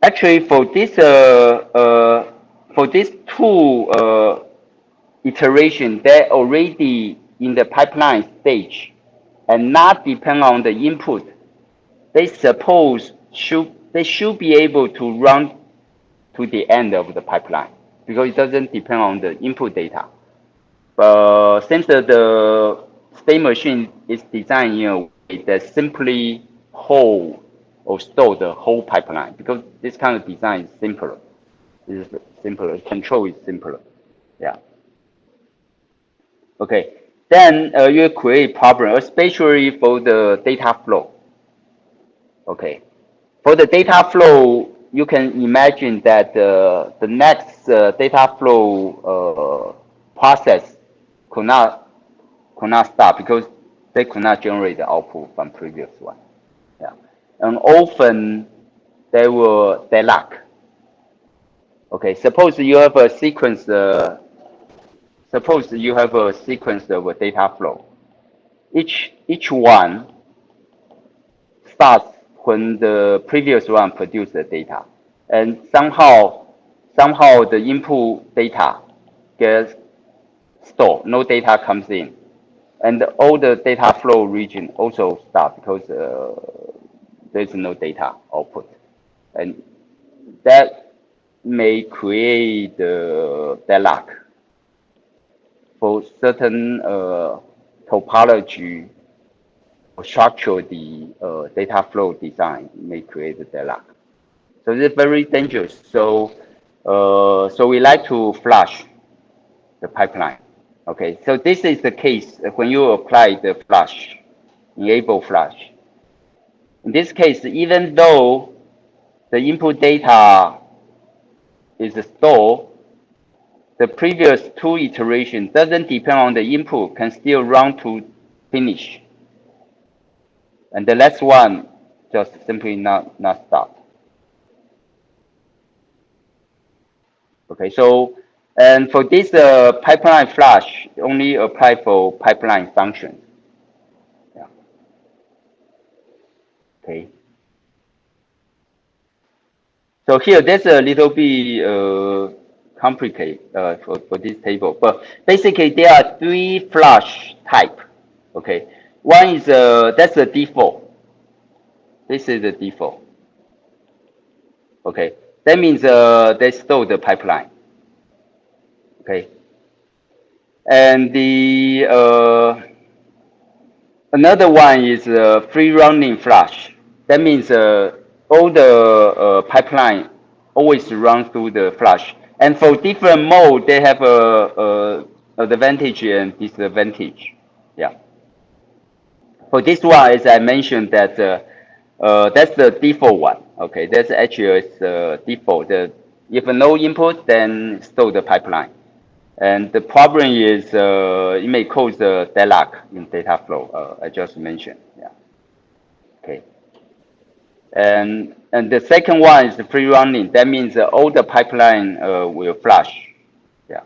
actually for these two iteration, they're already in the pipeline stage and not depend on the input. They should be able to run to the end of the pipeline because it doesn't depend on the input data. But since the state machine is designed in a way that simply hold or store the whole pipeline, because this kind of design is simpler. It is simpler. Control is simpler. Yeah. Okay. Then you create problem, especially for the data flow. Okay. For the data flow, you can imagine that the next data flow process could not stop because they could not generate the output from previous one. Yeah. And often they will deadlock. Okay. Suppose you have a sequence of a data flow. Each one starts when the previous one produced the data, and somehow the input data gets stored. No data comes in, and all the data flow region also stop because there's no data output, and that may create the deadlock for certain topology or structure. The data flow design may create a deadlock. So it's very dangerous. So we like to flush the pipeline. Okay, so this is the case when you apply the flush, enable flush. In this case, even though the input data is stored, the previous two iterations doesn't depend on the input, can still run to finish. And the last one just simply not stop. Okay, so and for this pipeline flush, only apply for pipeline functions. Yeah. Okay. So here, there's a little bit complicated for this table, but basically there are three flush type. Okay, one is that's the default. This is the default. Okay, that means they stole the pipeline. Okay, and the another one is free running flush. That means all the pipeline always run through the flush. And for different mode, they have a advantage and disadvantage. Yeah. For this one, as I mentioned, that that's the default one. Okay, that's actually default. If no input, then stall the pipeline. And the problem is it may cause a deadlock in data flow. I just mentioned. Yeah. Okay. And the second one is free running. That means all the pipeline will flush. Yeah.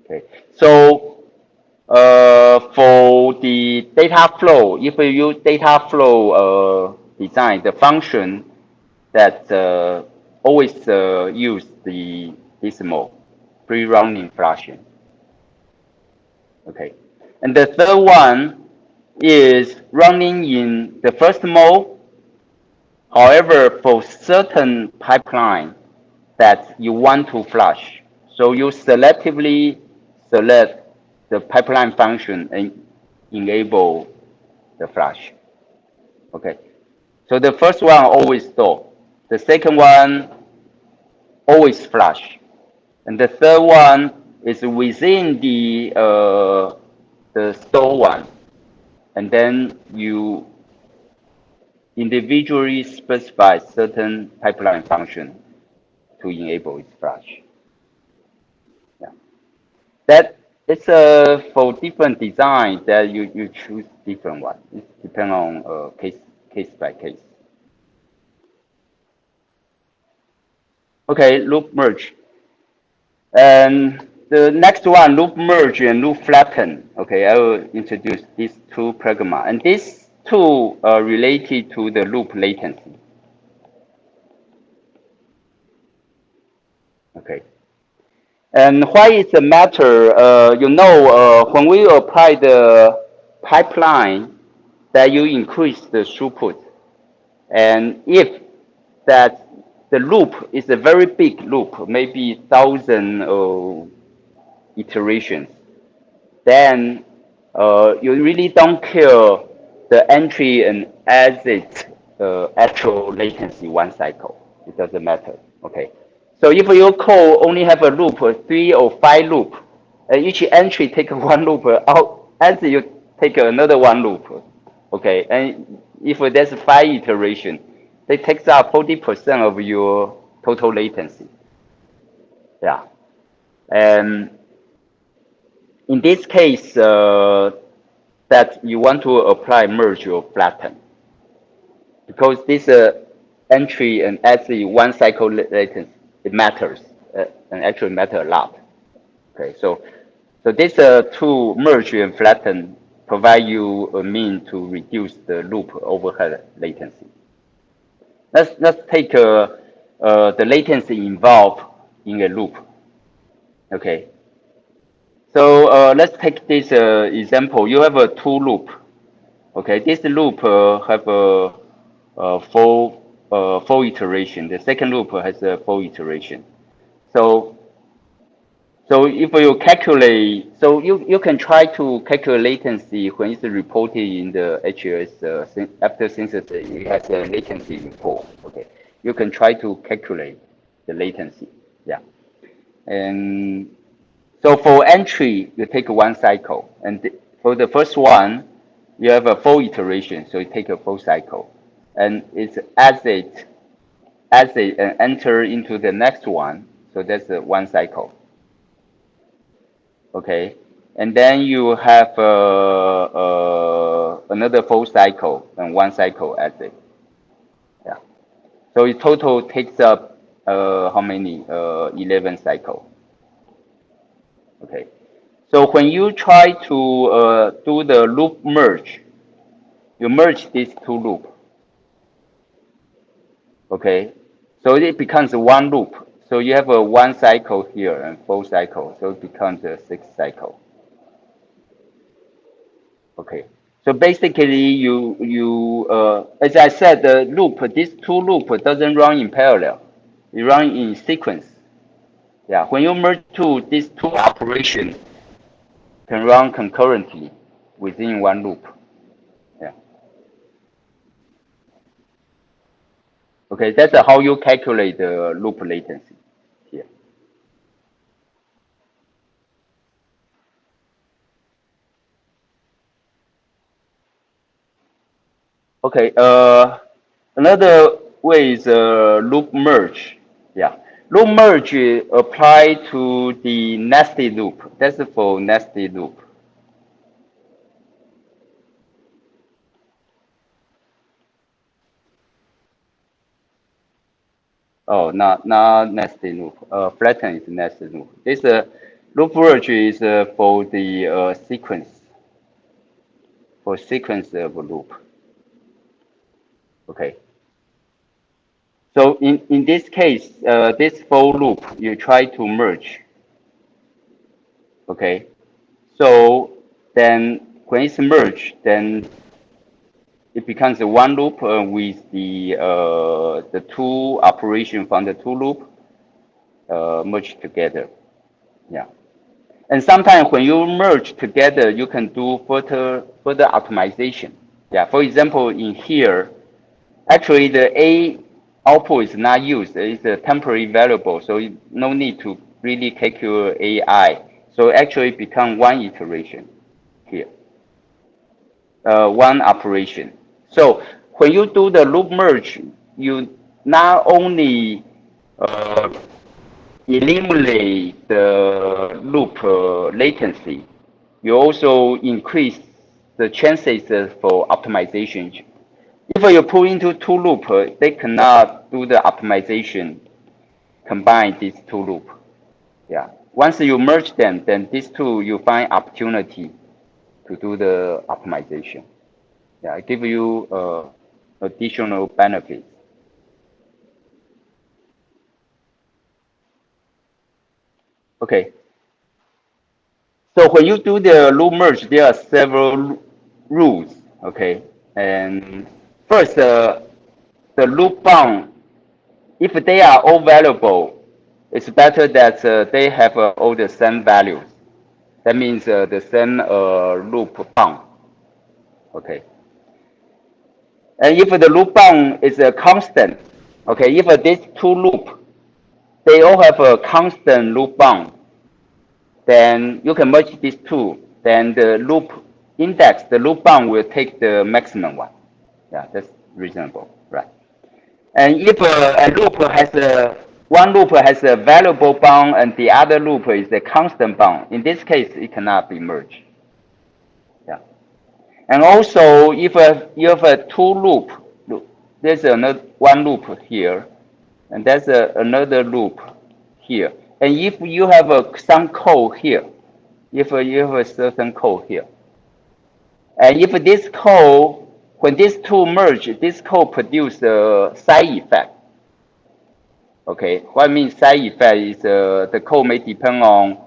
Okay. So for the data flow, if you use data flow design, the function that always use the this mode, free running flushing. Okay. And the third one is running in the first mode. However, for certain pipeline that you want to flush, so you selectively select the pipeline function and enable the flush. Okay. So the first one always stall. The second one always flush. And the third one is within the stall one. And then you individually specify certain pipeline function to enable its flush. Yeah. That it's for different design that you choose different one. It depends on case by case. Okay, loop merge. And the next one, loop merge and loop flatten. Okay, I will introduce these two pragma. And these two are related to the loop latency. Okay. And why is the matter? When we apply the pipeline, that you increase the throughput. And if that the loop is a very big loop, maybe 1,000 iterations, then you really don't care the entry and exit actual latency one cycle. It doesn't matter. Okay. So if your code only have a loop, 3 or 5 loop, each entry take one loop out, exit you take another one loop. Okay. And if there's 5 iteration, it takes up 40% of your total latency. Yeah. And in this case, that you want to apply merge or flatten, because this entry and exit one cycle latency, it matters, and actually matter a lot. Okay, so this two merge and flatten provide you a mean to reduce the loop overhead latency. Let's take the latency involved in a loop. Okay. So let's take this example. You have a 2 loop. Okay, this loop have a 4 iteration. The second loop has a 4 iteration. So if you calculate, so you can try to calculate latency when it's reported in the AAHLS after synthesis. It has a latency report. Okay, you can try to calculate the latency. Yeah, and so for entry, you take 1 cycle, and for the first one, you have a 4 iteration, so you take a 4 cycle, and it's exit and enter into the next one, so that's 1 cycle. Okay, and then you have another 4 cycle and 1 cycle exit. Yeah, so it total takes up how many? 11 cycle. Okay. So when you try to do the loop merge, you merge these 2 loops. Okay, so it becomes one loop. So you have a one cycle here and four cycle, so it becomes a six cycle. Okay, so basically as I said, the loop, these two loop doesn't run in parallel, it run in sequence. Yeah, when you merge these two operations can run concurrently within one loop. Yeah. Okay, that's how you calculate the loop latency here. Okay, another way is loop merge. Yeah, loop merge apply to the nested loop. That's for nested loop. Oh, not nested loop. Flatten is nested loop. This loop merge is for the sequence of loop. Okay. So in this case, this for loop, you try to merge. Okay. So then when it's merged, then it becomes a one loop with the two operation from the two loop merged together. Yeah. And sometimes when you merge together, you can do further optimization. Yeah. For example, in here, actually the A output is not used. It's a temporary variable, so no need to really calculate AI. So actually become one iteration here. One operation. So when you do the loop merge, you not only uh, eliminate the loop latency, you also increase the chances for optimization. If you put into two loop, they cannot do the optimization combine these two loop. Yeah. Once you merge them, then these two you find opportunity to do the optimization. Yeah, it give you additional benefits. Okay, so when you do the loop merge, there are several rules. Okay, and first, the loop bound, if they are all valuable, it's better that they have all the same values. That means the same loop bound. Okay, and if the loop bound is a constant, okay, if these two loop they all have a constant loop bound, then you can merge these two. Then the loop index, the loop bound will take the maximum one. Yeah, that's reasonable, right? And if a loop has one loop has a variable bound and the other loop is a constant bound, in this case, it cannot be merged. Yeah. And also, if you have a two loop, there's another one loop here, and there's another loop here. And if you have some code here, if you have a certain code here, and if this code, when these two merge, this code produce a side effect. Okay, what I mean side effect is the code may depend on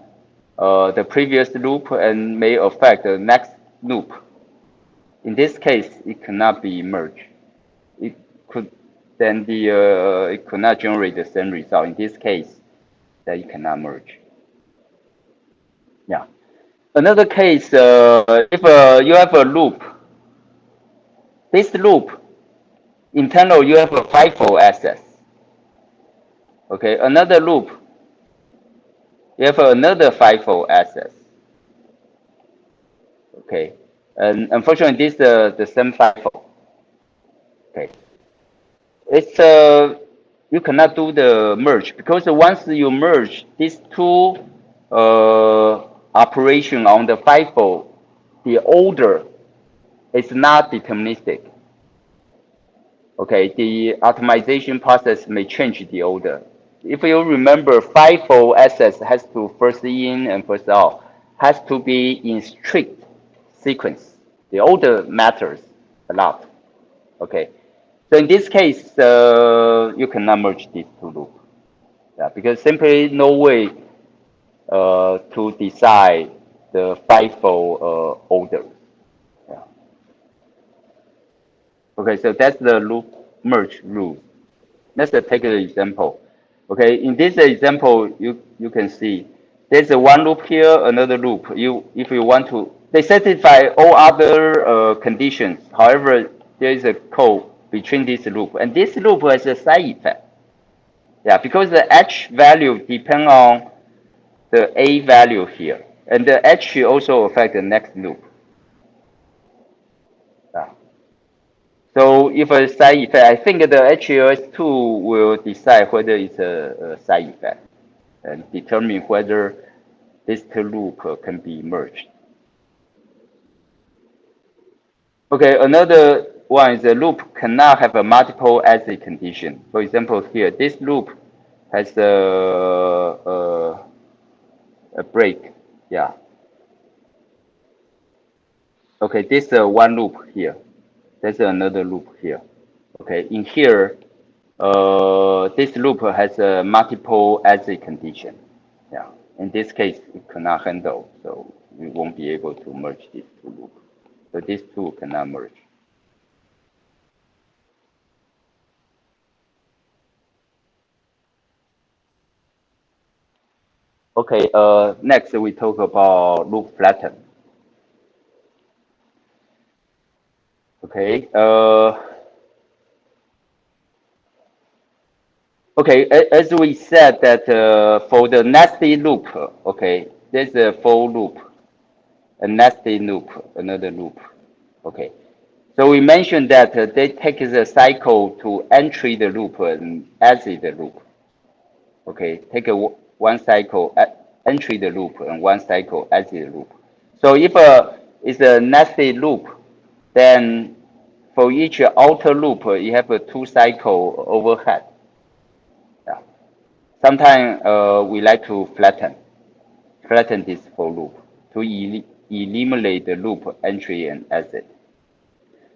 the previous loop and may affect the next loop. In this case, it cannot be merged. It could then it could not generate the same result. In this case, that it cannot merge. Yeah. Another case, if you have a loop, this loop internal you have a FIFO access. Okay, another loop you have another FIFO access. Okay, and unfortunately this the same FIFO. Okay, it's you cannot do the merge because once you merge these two operation on the FIFO, the order is not deterministic. Okay, the optimization process may change the order. If you remember, FIFO access has to first in and first out, has to be in strict sequence. The order matters a lot. Okay, so in this case, you cannot merge these two loops. Yeah, because simply no way to decide the FIFO order. Yeah. Okay, so that's the loop merge rule. Let's take an example. Okay, in this example, you can see there's a one loop here, another loop. If you want to, they satisfy all other conditions. However, there is a code between this loop, and this loop has a side effect. Yeah, because the H value depend on the A value here, and the H also affect the next loop. Yeah. So if a side effect, I think the AAHLS-NTU will decide whether it's a side effect and determine whether this two loop can be merged. Okay, another one is a loop cannot have a multiple exit condition. For example, here, this loop has a break. Yeah. Okay, this one loop here. There's another loop here. Okay, in here, this loop has a multiple exit condition. Yeah, in this case, it cannot handle, so we won't be able to merge these two loops. So these two cannot merge. Okay, next we talk about loop flatten. Okay, okay, as we said that for the nested loop, okay, there's a for loop, a nested loop, another loop. Okay, so we mentioned that they take the cycle to entry the loop and exit the loop. Okay, take one cycle, entry the loop, and one cycle exit the loop. So if it's a nested loop, then for each outer loop, you have a two cycle overhead. Yeah. Sometimes we like to flatten this for loop to eliminate the loop entry and exit.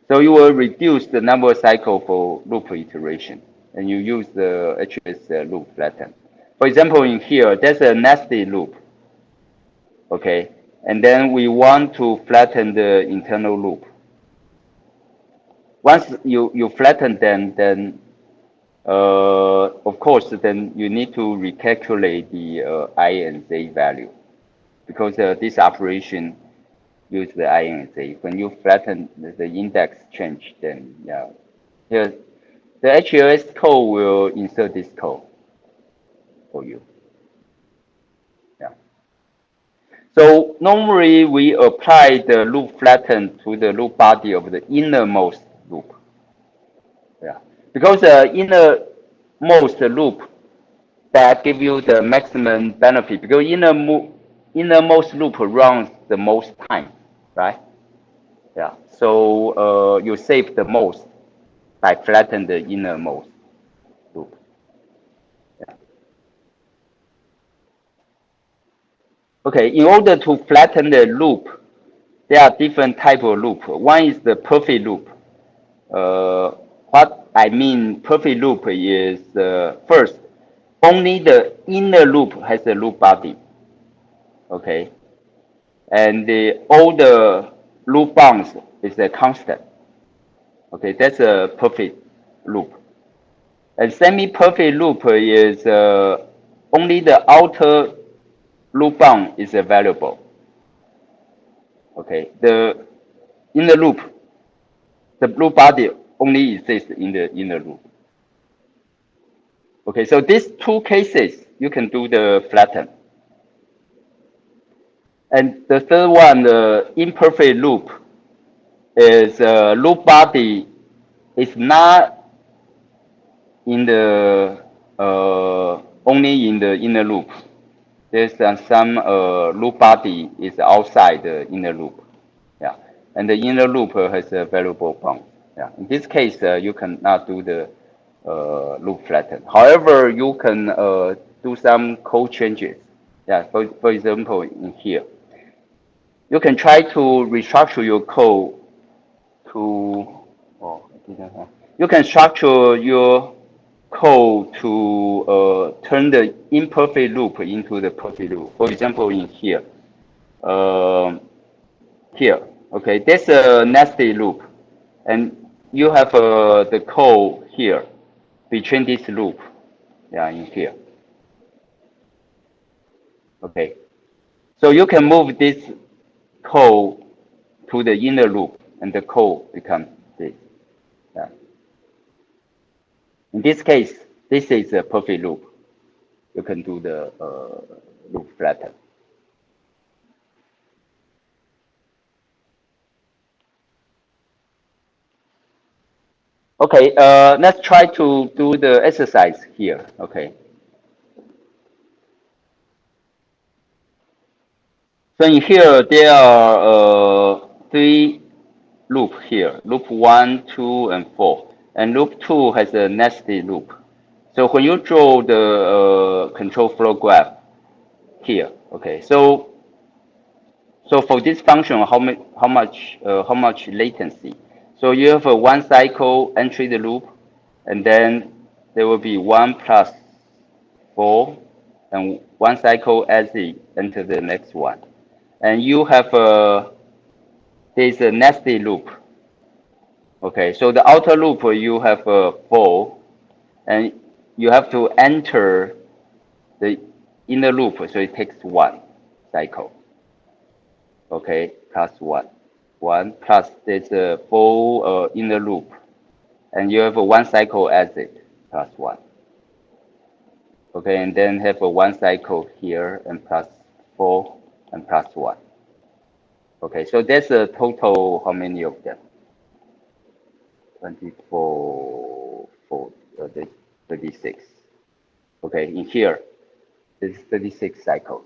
So you will reduce the number of cycle for loop iteration, and you use the HS loop flatten. For example, in here, there's a nested loop, okay? And then we want to flatten the internal loop. Once you flatten them, then of course, then you need to recalculate the I and Z value because this operation use the I and Z. When you flatten the index change, then yeah, here the HLS code will insert this code for you. Yeah. So normally we apply the loop flatten to the loop body of the innermost loop. Yeah, because the innermost loop that give you the maximum benefit because innermost loop runs the most time, right? Yeah, so you save the most by flatten the innermost loop. Yeah. Okay, in order to flatten the loop, there are different type of loop. One is the perfect loop. What I mean perfect loop is first, only the inner loop has a loop body. Okay, and all the loop bounds is a constant. Okay, that's a perfect loop. And semi-perfect loop is only the outer loop bound is a variable. Okay, the inner loop, the loop body only exists in the inner loop. Okay, so these two cases you can do the flatten. And the third one, the imperfect loop, is loop body is not in the only in the inner loop. There's some loop body is outside the inner loop. Yeah, and the inner loop has a variable bound. Yeah, in this case, you cannot do the loop flatten. However, you can do some code changes. Yeah, for example, in here, you can try to restructure your code to, oh, I didn't have. You can structure your code to turn the imperfect loop into the perfect loop. For example, in here, here, okay, there's a nested loop, and you have the code here between this loop, yeah, in here, okay. So you can move this code to the inner loop, and the code becomes this. Yeah. In this case, this is a perfect loop. You can do the loop flatten. Okay, let's try to do the exercise here. Okay. So in here, there are three loops here, loop 1, 2, and 4. And loop 2 has a nested loop. So when you draw the control flow graph here, okay, so for this function, how much latency? So you have a one cycle entry the loop, and then there will be 1 plus 4, and one cycle exit enter the next one. And you have there's a nested loop. Okay, so the outer loop you have a 4, and you have to enter the inner loop, so it takes 1 cycle. Okay, plus 1. 1 plus there's a 4 inner loop, and you have a 1 cycle exit plus 1. Okay, and then have a 1 cycle here and plus 4 and plus 1. Okay, so that's a total, how many of them? 24, 4, 36. Okay, in here, there's 36 cycles.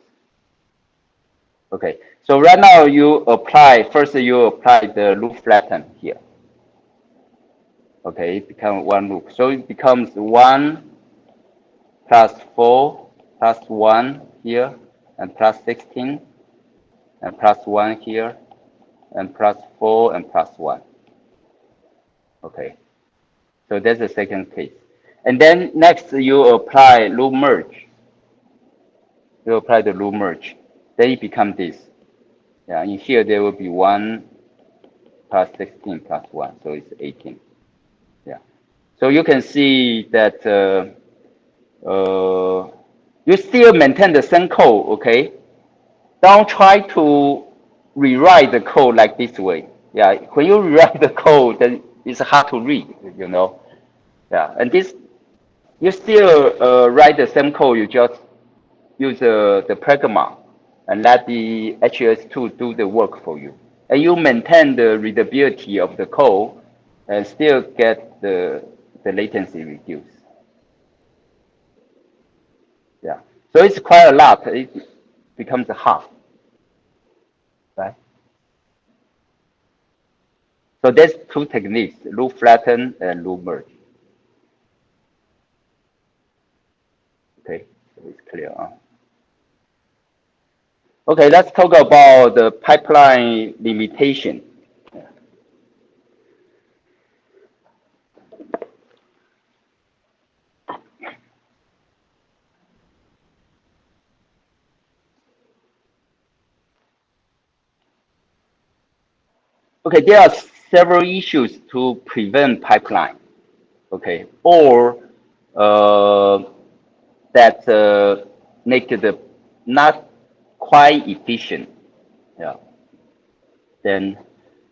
Okay, so right now you apply, first you apply the loop flatten here. Okay, it becomes one loop. So it becomes 1 plus 4 plus 1 here, and plus 16, and plus 1 here, and plus 4 and plus 1. Okay, so that's the second case. And then next you apply loop merge. You apply the loop merge. Then it becomes this. Yeah, in here there will be 1 plus 16 plus 1, so it's 18. Yeah. So you can see that you still maintain the same code, okay? Don't try to rewrite the code like this way. Yeah, when you rewrite the code, then it's hard to read, you know. Yeah, and this, you still write the same code, you just use the pragma and let the AAHLS-NTU do the work for you. And you maintain the readability of the code and still get the latency reduced. Yeah. So it's quite a lot. It becomes half. Right? So there's two techniques, loop flatten and loop merge. Okay, so it's clear. Okay, let's talk about the pipeline limitation. Okay, there are several issues to prevent pipeline. Okay, or that make it not quite efficient. Yeah. Then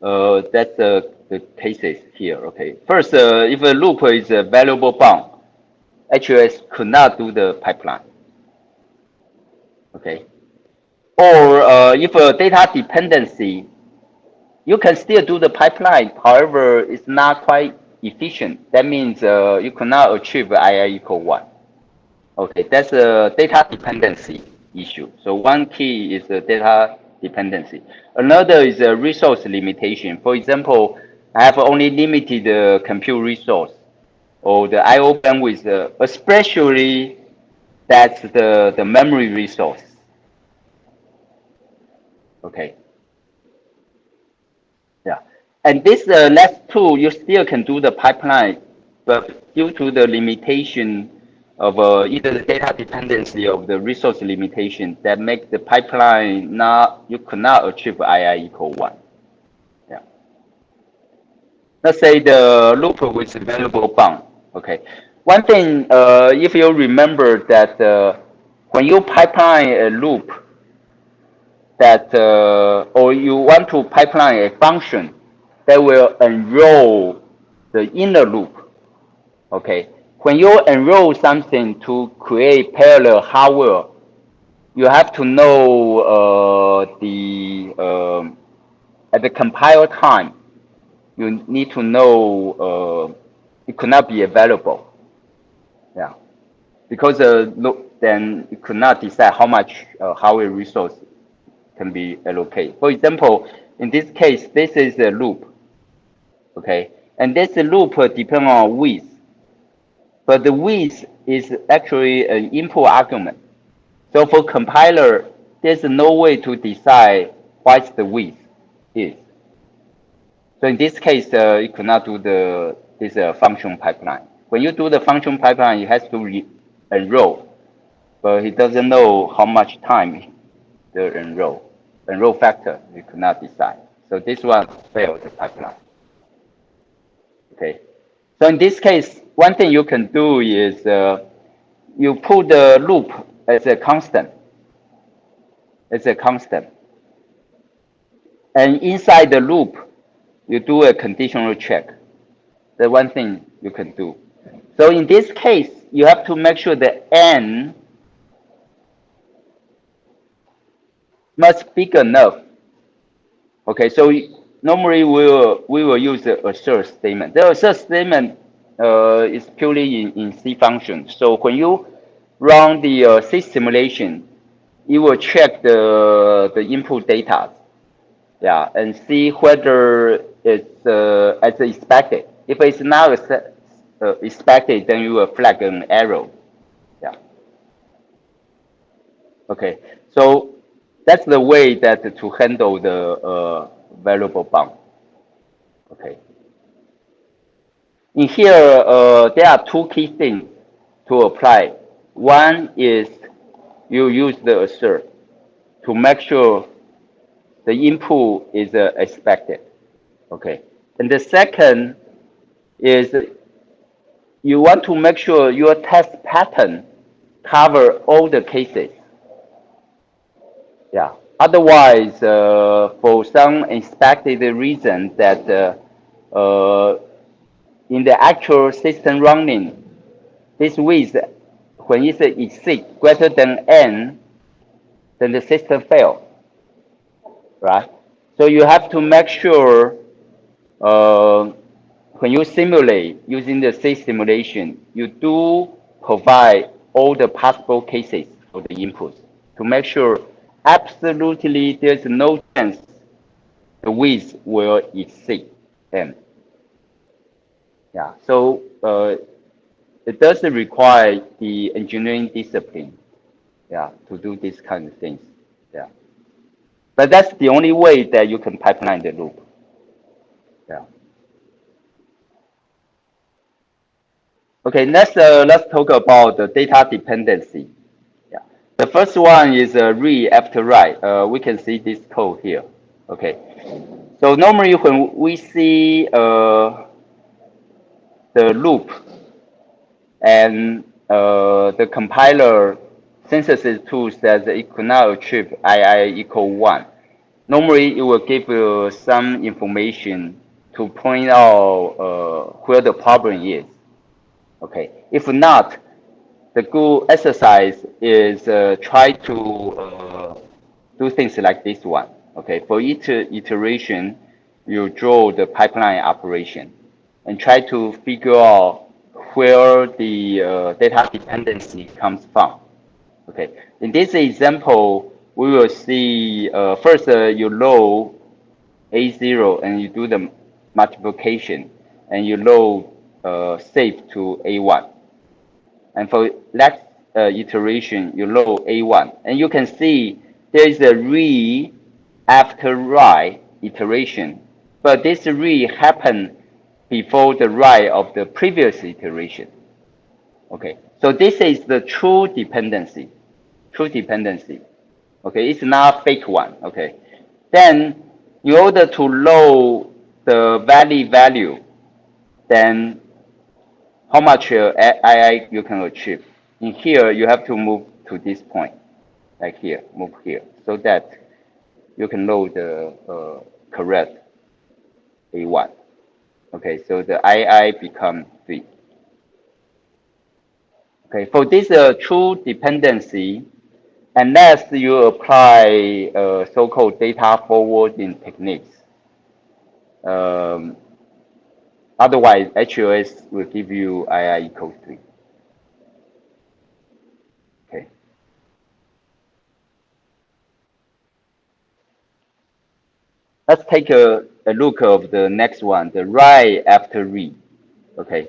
that's the cases here. Okay. First, if a loop is a valuable bound, AAHLS could not do the pipeline. Okay. Or if a data dependency, you can still do the pipeline. However, it's not quite efficient. That means you cannot achieve II equal 1. Okay, that's a data dependency issue. So one key is the data dependency. Another is a resource limitation. For example, I have only limited compute resource or the I/O bandwidth, especially that's the memory resource. Okay. Yeah, and this last two, you still can do the pipeline but due to the limitation of either the data dependency of the resource limitation that make the pipeline not, you could not achieve II equal 1. Yeah. Let's say the loop with available bound. Okay. One thing, if you remember that when you pipeline a loop that, or you want to pipeline a function that will enroll the inner loop. Okay. When you enroll something to create parallel hardware, you have to know at the compile time, you need to know it could not be available. Yeah. Because look, then you could not decide how much hardware resource can be allocated. For example, in this case, this is a loop. Okay. And this loop depends on width. But the width is actually an input argument. So for compiler, there's no way to decide what the width is. So in this case, you could not do this function pipeline. When you do the function pipeline, it has to enroll, but it doesn't know how much time the enroll factor. You could not decide. So this one failed the pipeline. Okay. So in this case, one thing you can do is you put the loop as a constant. As a constant. And inside the loop, you do a conditional check. That's one thing you can do. So in this case, you have to make sure the n must big enough. Okay, so normally we will use the assert statement. The assert statement is purely in C function. So when you run the C simulation, you will check the input data, yeah, and see whether it's as expected. If it's not expected, then you will flag an error. Yeah. Okay. So that's the way that to handle the variable bound. Okay. In here, there are two key things to apply. One is you use the assert to make sure the input is expected. Okay. And the second is you want to make sure your test pattern cover all the cases. Yeah. Otherwise, for some expected reason that in the actual system running, this width, when it exceeds greater than n, then the system fails, right? So you have to make sure when you simulate using the C simulation, you do provide all the possible cases for the inputs to make sure absolutely there's no chance the width will exceed n. Yeah, so it does require the engineering discipline, yeah, to do these kind of things, yeah. But that's the only way that you can pipeline the loop, yeah. Okay, let's talk about the data dependency. Yeah, the first one is read after write. We can see this code here. Okay, so normally when we see the loop and the compiler synthesis tool says it could not achieve II equal 1. Normally, it will give you some information to point out where the problem is. Okay. If not, the good exercise is try to do things like this one. Okay. For each iteration, you draw the pipeline operation and try to figure out where the data dependency comes from. Okay. In this example, we will see first you load A0 and you do the multiplication and you load save to A1. And for next iteration, you load A1. And you can see there is a read after write iteration. But this read happened before the write of the previous iteration. Okay, so this is the true dependency. True dependency. Okay, it's not fake one. Okay, then in order to load the value, then how much II you can achieve. In here, you have to move to this point, like here, move here, so that you can load the correct A1. Okay, so the II become 3. Okay, for this true dependency, unless you apply so-called data forwarding techniques, um, otherwise AAHLS will give you II equals 3. Okay. Let's take a look of the next one, the write after read. Okay.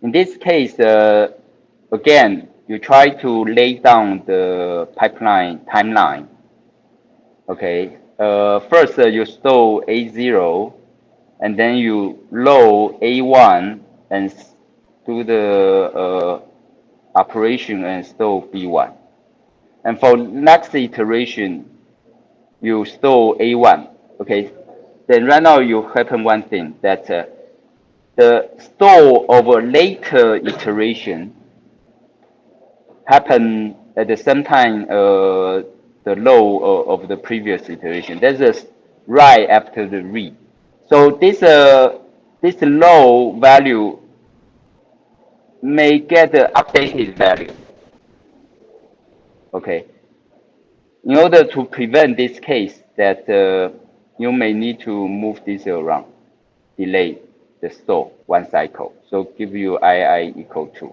In this case, again, you try to lay down the pipeline timeline. Okay. First, you store A0, and then you load A1 and do the operation and store B1. And for next iteration, you store A1. Okay. Then right now you happen one thing that the store of a later iteration happen at the same time the low of the previous iteration. That's just right after the read. So this low value may get the updated value. Okay. In order to prevent this case, that you may need to move this around, delay the store one cycle. So give you II equal to.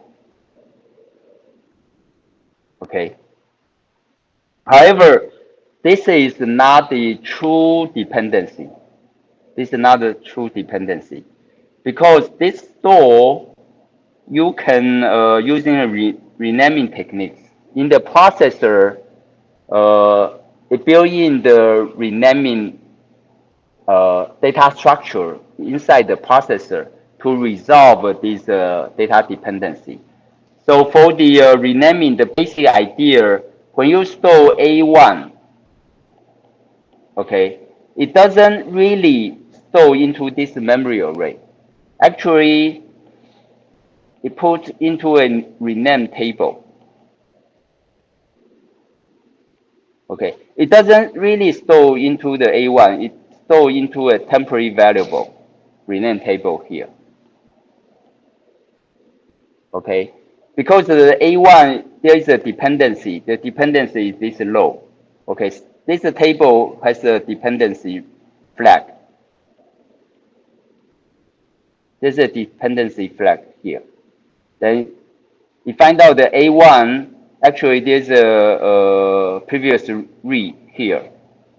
Okay. However, this is not the true dependency. This is not the true dependency because this store you can using a renaming techniques in the processor. It built in the renaming data structure inside the processor to resolve this data dependency. So for the renaming, the basic idea, when you store A1, okay, it doesn't really store into this memory array. Actually, it puts into a rename table. Okay, it doesn't really store into the A1. It stores into a temporary variable rename table here. Okay, because the A1 there is a dependency. The dependency is this low. Okay, this table has a dependency flag. There's a dependency flag here. Then you find out the A1 actually there's a previous read here.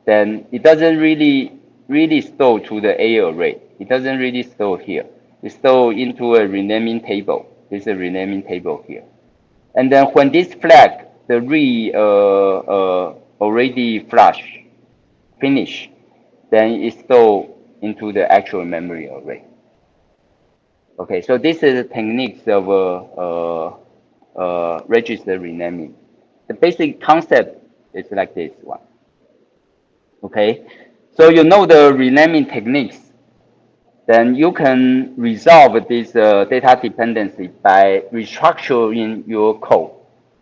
Then it doesn't really store to the A array. It doesn't really store here. It store into a renaming table. There's a renaming table here. And then when this flag, the read already finish, then it store into the actual memory array. Okay, so this is the techniques of register renaming. The basic concept is like this one. Okay, so you know the renaming techniques, then you can resolve this data dependency by restructuring your code,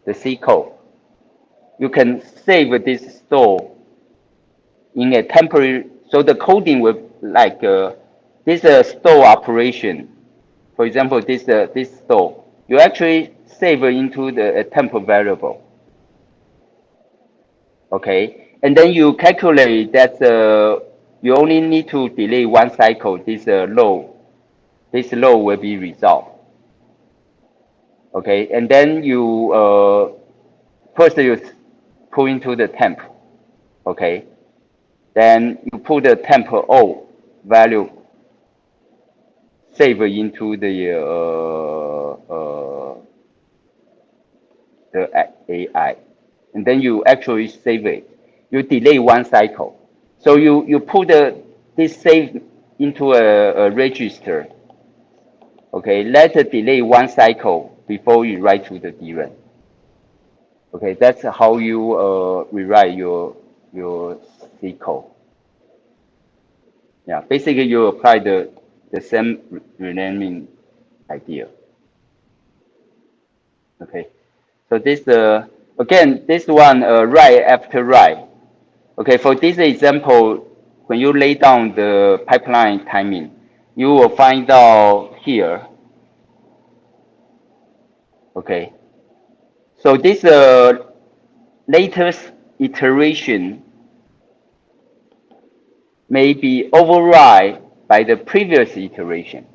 the C code. You can save this store in a temporary, so the coding will like this store operation. For example, this store, you actually save into the temp variable. Okay, and then you calculate that you only need to delay one cycle. This low will be resolved. Okay, and then you first you put into the temp. Okay, then you put the temp O value save into the AI, and then you actually save it. You delay one cycle, so you put this save into a register, Okay, let it delay one cycle before you write to the DRAM. Okay, that's how you rewrite your C code. Yeah, basically you apply the same renaming idea. Okay, so this again this one write after write. Okay, for this example, when you lay down the pipeline timing, you will find out here. Okay, so this latest iteration may be override by the previous iteration.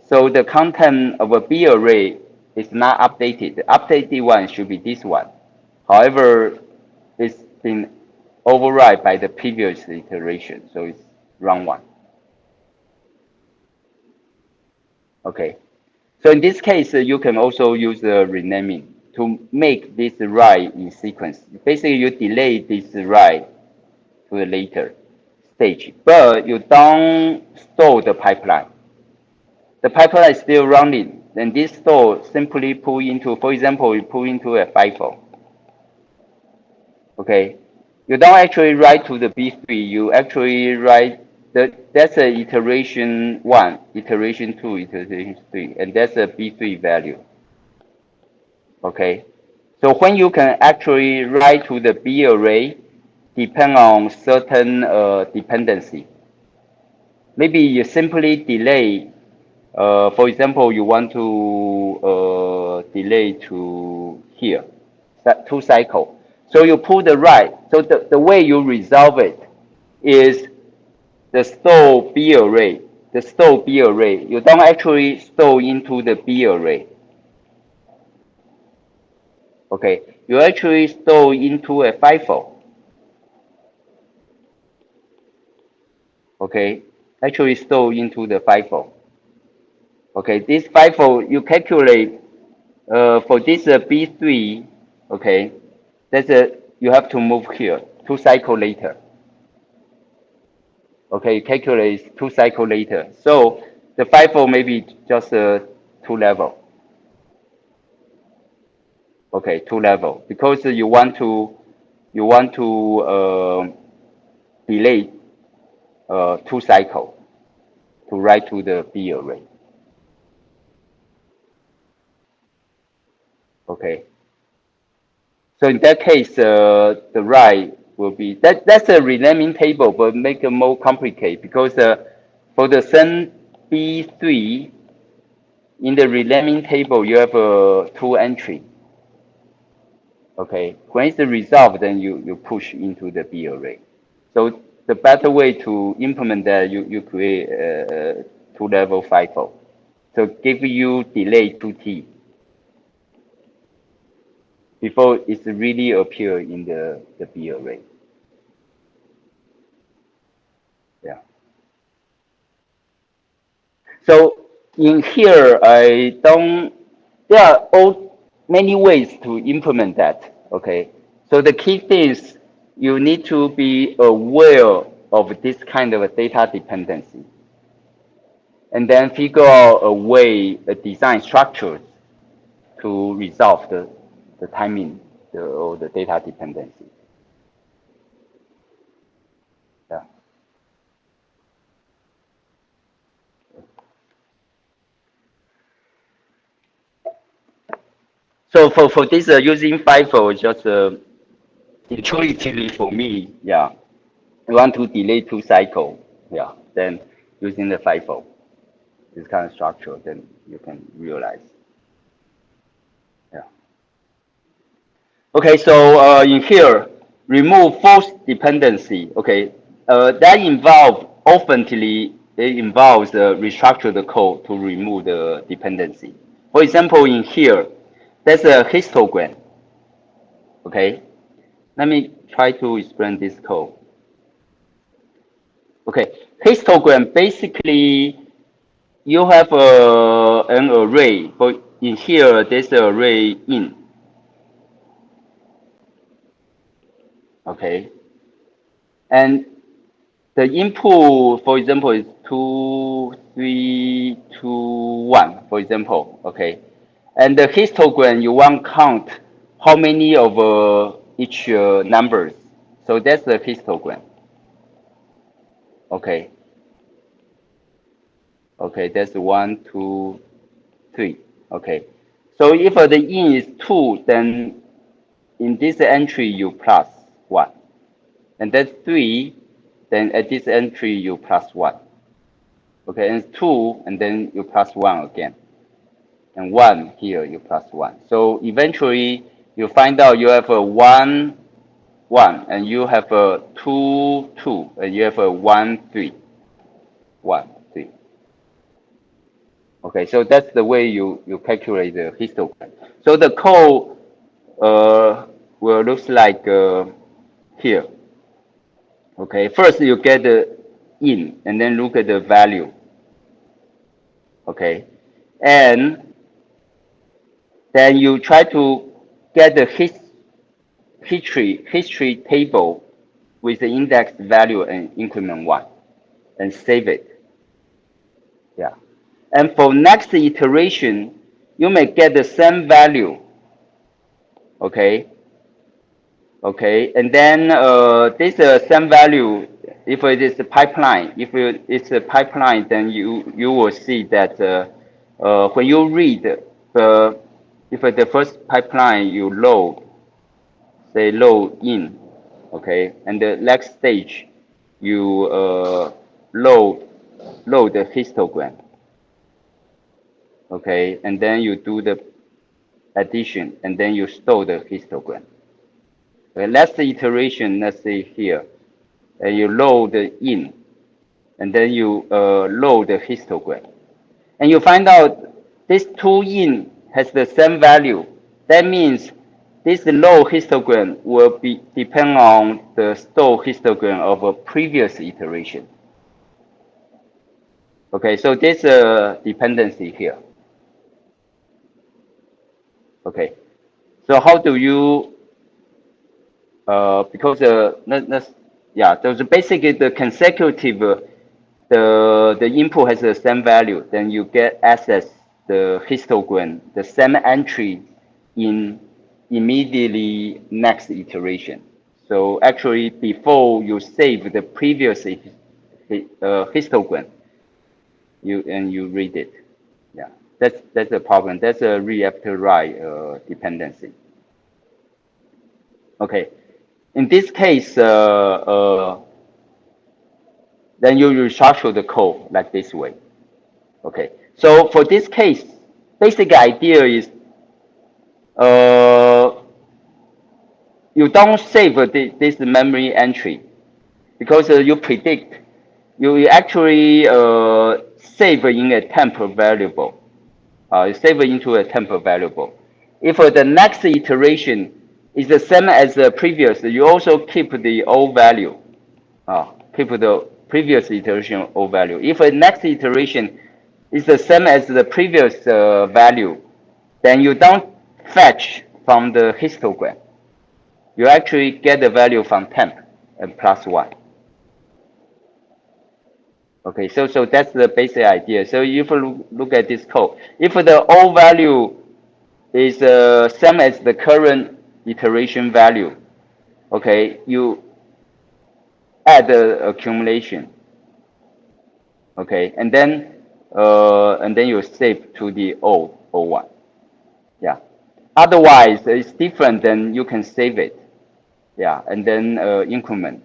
So the content of a B array is not updated. The updated one should be this one. However, it's been override by the previous iteration, so it's wrong one. Okay. So in this case, you can also use the renaming to make this write in sequence. Basically, you delay this write to the later stage, but you don't stall the pipeline. The pipeline is still running. Then this stall simply pull into, for example, you pull into a FIFO. Okay, you don't actually write to the B3. You actually write that's a iteration 1, iteration 2, iteration 3, and that's a B3 value. Okay, so when you can actually write to the B array, depend on certain dependency. Maybe you simply delay. For example, you want to delay to here, that 2 cycle. So you pull the right. So the way you resolve it is the store B array. The store B array. You don't actually store into the B array. Okay. You actually store into a FIFO. Okay. Actually store into the FIFO. Okay. This FIFO you calculate for this B3. Okay. That's you have to move here 2 cycle later. Okay, calculate 2 cycle later. So the FIFO may be just 2 level. Okay, 2 level because you want to delay 2 cycle to write to the B array. Okay. So in that case, the write will be that's a renaming table, but make it more complicated because for the same B3 in the renaming table you have 2 entry. Okay, when it's resolved, then you push into the B array. So the better way to implement that, you create a 2-level FIFO. So give you delay 2T before it's really appear in the B array. Yeah. So in here, there are many ways to implement that. Okay. So the key thing is you need to be aware of this kind of a data dependency, and then figure out a way, a design structure to resolve the timing or the data dependency. Yeah. So for this using FIFO, just intuitively for me, yeah, you want to delay 2 cycle, yeah, then using the FIFO, this kind of structure, then you can realize. Yeah. Okay, so in here, remove false dependency. Okay, that involves restructure the code to remove the dependency. For example, in here, there's a histogram. Okay, let me try to explain this code. Okay, histogram basically you have an array. For in here, there's an array in. Okay, and the input, for example, is 2, 3, 2, 1, for example, okay? And the histogram, you want count how many of each numbers. So that's the histogram, okay? Okay, that's 1, 2, 3, okay? So if the in is 2, then in this entry you plus 1. And that's 3, then at this entry you plus 1. Okay, and 2, and then you plus 1 again. And 1 here, you plus 1. So eventually, you find out you have a 1, 1, and you have a 2, 2, and you have a 1, 3, 1, 3. Okay, so that's the way you calculate the histogram. So the code will look like here. Okay, first you get the in, and then look at the value. Okay, and then you try to get the history table with the index value and increment 1 and save it. Yeah. And for next iteration, you may get the same value. Okay. Okay. And then this same value, if it is a pipeline, if it's a pipeline, then you will see that when you read if the first pipeline you load, say load in, okay, and the next stage you load the histogram, okay, and then you do the addition, and then you store the histogram. The last iteration, let's say here, and you load the in, and then you load the histogram, and you find out this 2 in has the same value. That means this low histogram will be depend on the store histogram of a previous iteration. Okay, so there's a dependency here. Okay, so how do you because yeah, there's basically the consecutive the input has the same value, then you get access the histogram, the same entry in immediately next iteration. So actually, before you save the previous histogram, you read it. Yeah, that's a problem. That's a read after write dependency. Okay, in this case, then you restructure the code like this way. Okay, so for this case, basic idea is you don't save this memory entry because you predict you actually save in a temp variable. You save into a temp variable. If the next iteration is the same as the previous, you also keep the old value. Keep the previous iteration old value. If the next iteration is the same as the previous value, then you don't fetch from the histogram. You actually get the value from temp and plus 1. Okay, so that's the basic idea. So if you look at this code, if the old value is same as the current iteration value, okay, you add the accumulation, okay, and then you save to the old one. Yeah. Otherwise, it's different. Then you can save it. Yeah, and then increment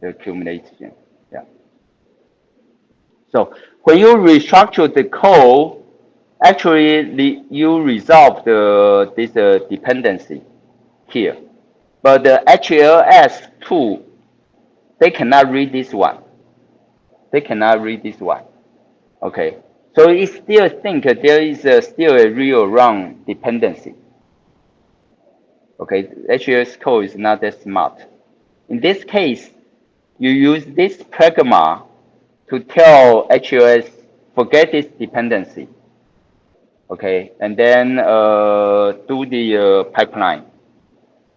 the accumulation. Yeah. So when you restructure the code, actually you resolve this dependency here. But the HLS2, they cannot read this one. They cannot read this one. Okay. So it still think there is still a real wrong dependency. Okay, HLS code is not that smart. In this case, you use this pragma to tell HLS forget this dependency. Okay, and then do the pipeline.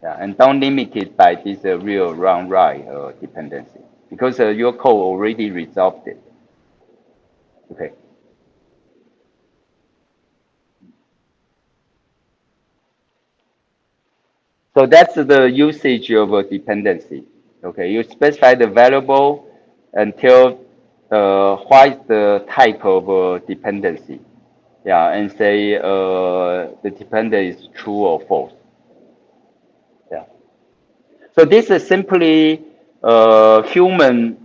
Yeah, and don't limit it by this real wrong right dependency because your code already resolved it. Okay. So that's the usage of a dependency. Okay, you specify the variable until what is the type of dependency. Yeah, and say the dependent is true or false. Yeah. So this is simply human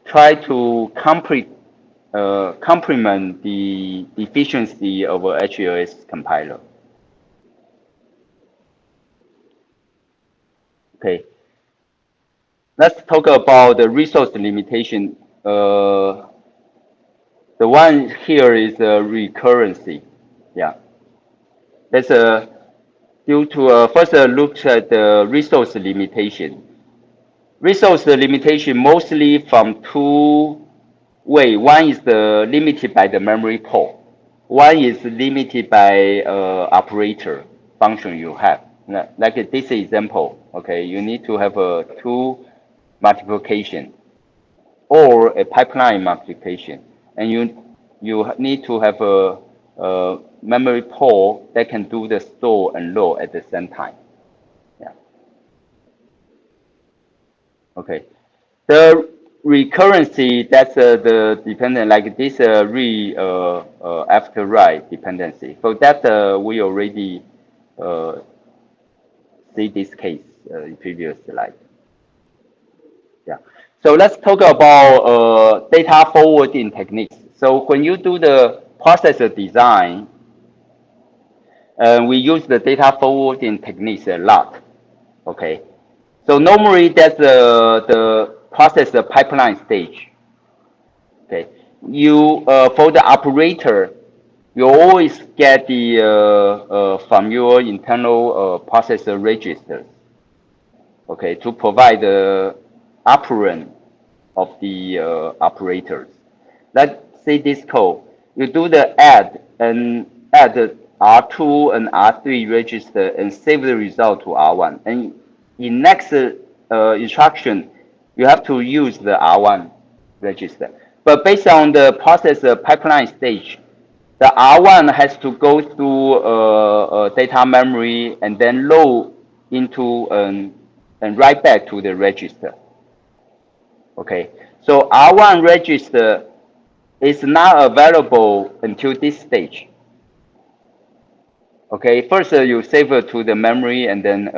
try to complement the efficiency of a HLS compiler. Okay, let's talk about the resource limitation. The one here is recurrency. Yeah, that's due to first look at the resource limitation. Resource limitation mostly from two ways. One is limited by the memory port. One is limited by operator function you have. Like this example, okay, you need to have a two multiplication or a pipeline multiplication, and you need to have a memory port that can do the store and load at the same time. Yeah. Okay. The recurrency, that's the dependent, like this after write dependency. So that we already uh, see this case in previous slide. Yeah. So let's talk about data forwarding techniques. So when you do the processor design, we use the data forwarding techniques a lot. Okay. So normally that's the processor pipeline stage. Okay. You for the operator, you always get the from your internal processor register. Okay, to provide the operand of the operators. Let's say this code. You do the add and add the R2 and R3 register and save the result to R1. And in next instruction, you have to use the R1 register. But based on the processor pipeline stage, the R1 has to go through data memory and then load into and write back to the register. Okay, so R1 register is not available until this stage. Okay, first you save it to the memory and then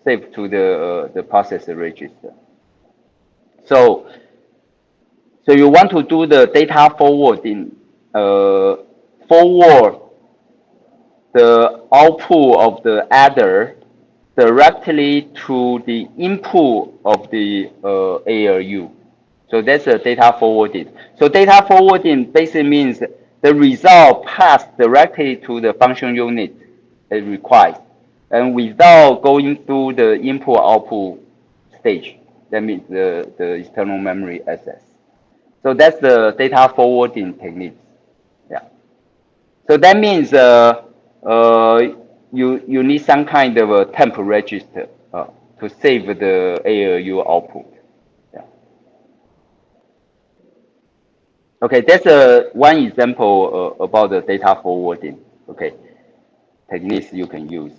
save to the processor register. So so you want to do the data forwarding, forward the output of the adder directly to the input of the ALU. So that's a data forwarding. So data forwarding basically means the result passed directly to the function unit it requires, and without going through the input-output stage. That means the external memory access. So that's the data forwarding technique. Yeah. So that means uh, you need some kind of a temp register to save the ALU output. Yeah. Okay, that's one example about the data forwarding. Okay, techniques you can use.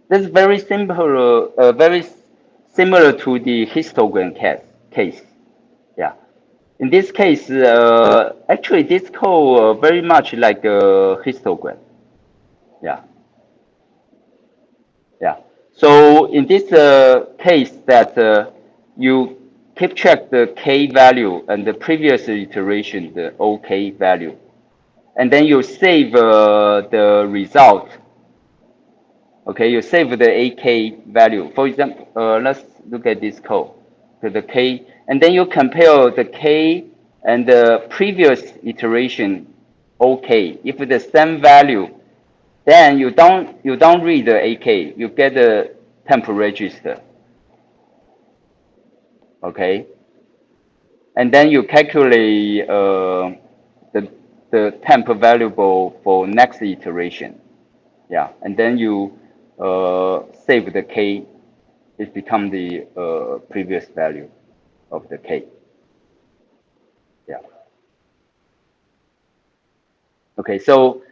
This is very simple, very similar to the histogram case. Yeah. In this case, actually, this code very much like a histogram. Yeah. Yeah. So in this case that you keep track the k value and the previous iteration, the OK value, and then you save the result. Okay, you save the AK value. For example, let's look at this code. So the K, and then you compare the K and the previous iteration OK. If the same value, then you don't read the AK. You get the temp register. Okay, and then you calculate the temp variable for next iteration. Yeah, and then you save the K. It become the previous value of the K. Yeah. Okay, so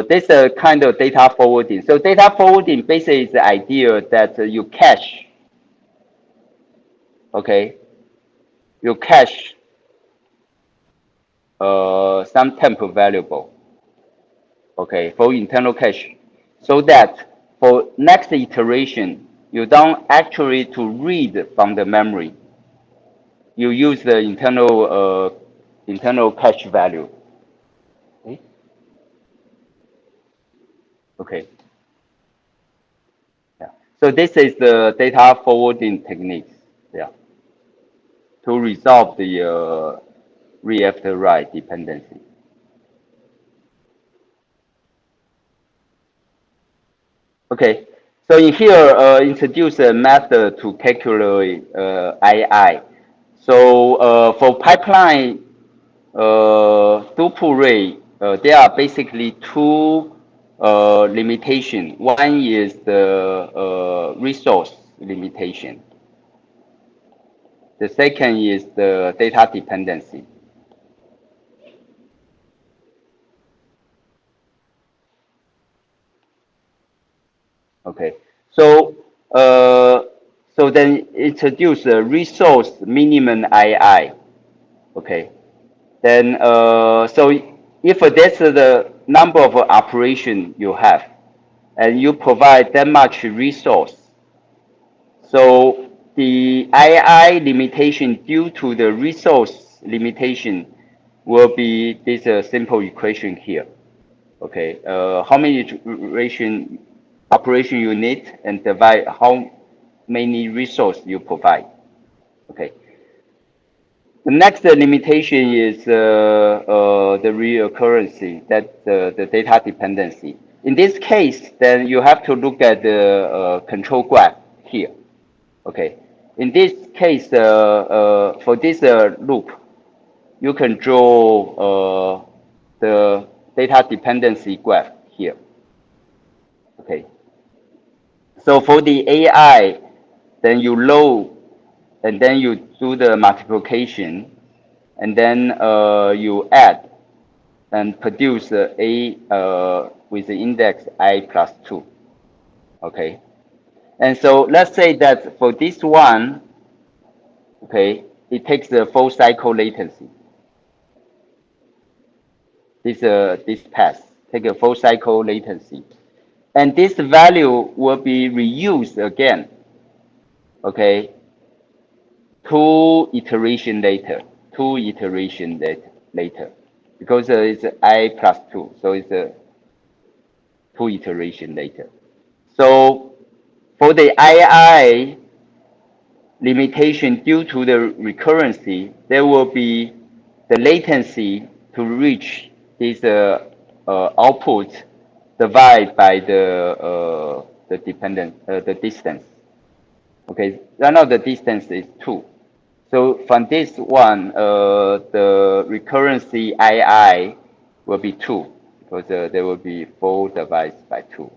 this kind of data forwarding. So data forwarding basically is the idea that you cache, okay, you cache some temp variable, okay, for internal cache, so that for next iteration, you don't actually to read from the memory. You use the internal cache value. Okay. Okay. Yeah. So this is the data forwarding techniques. Yeah. To resolve the read after write dependency. Okay. So in here, introduce a method to calculate II. So for pipeline throughput rate, there are basically two limitation. One is the resource limitation. The second is the data dependency. Okay, so so then introduce a resource minimum II. Okay, then so if that's the number of operation you have, and you provide that much resource, so the II limitation due to the resource limitation will be this simple equation here. Okay, how many operation you need and divide how many resource you provide. Okay. The next limitation is the recurrency, that the data dependency. In this case, then you have to look at the control graph here. Okay. In this case, for this loop, you can draw the data dependency graph here. Okay. So for the AI, then you load and then you do the multiplication and then you add and produce a with the index I plus 2. Okay. And so let's say that for this one, okay, it takes the full cycle latency. This pass take a full cycle latency. And this value will be reused again, okay, two iteration later, later, because it's I plus 2, so it's two iteration later. So for the II limitation due to the recurrency, there will be the latency to reach this output divided by the distance. Okay, right now the distance is 2. So from this one, the recurrency II will be 2 because there will be 4 divided by 2.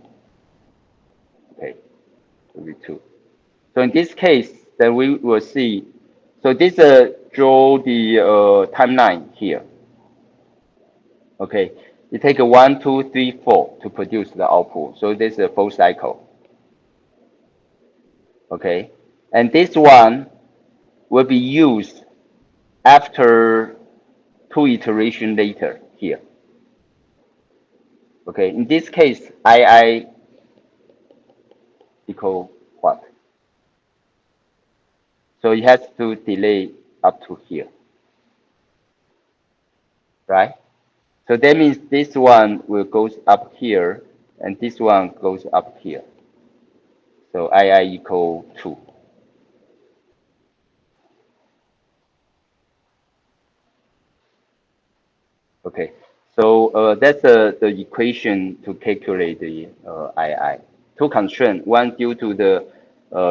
Okay, will be 2. So in this case, then we will see. So this draw the timeline here. Okay, you take a 1, 2, 3, 4 to produce the output. So this is a full cycle. Okay, and this one will be used after 2 iteration later here. Okay, in this case, II equal what? So it has to delay up to here, right? So that means this one will goes up here, and this one goes up here. So II equal 2. Okay, so that's the equation to calculate the II. Two constraints, one due to the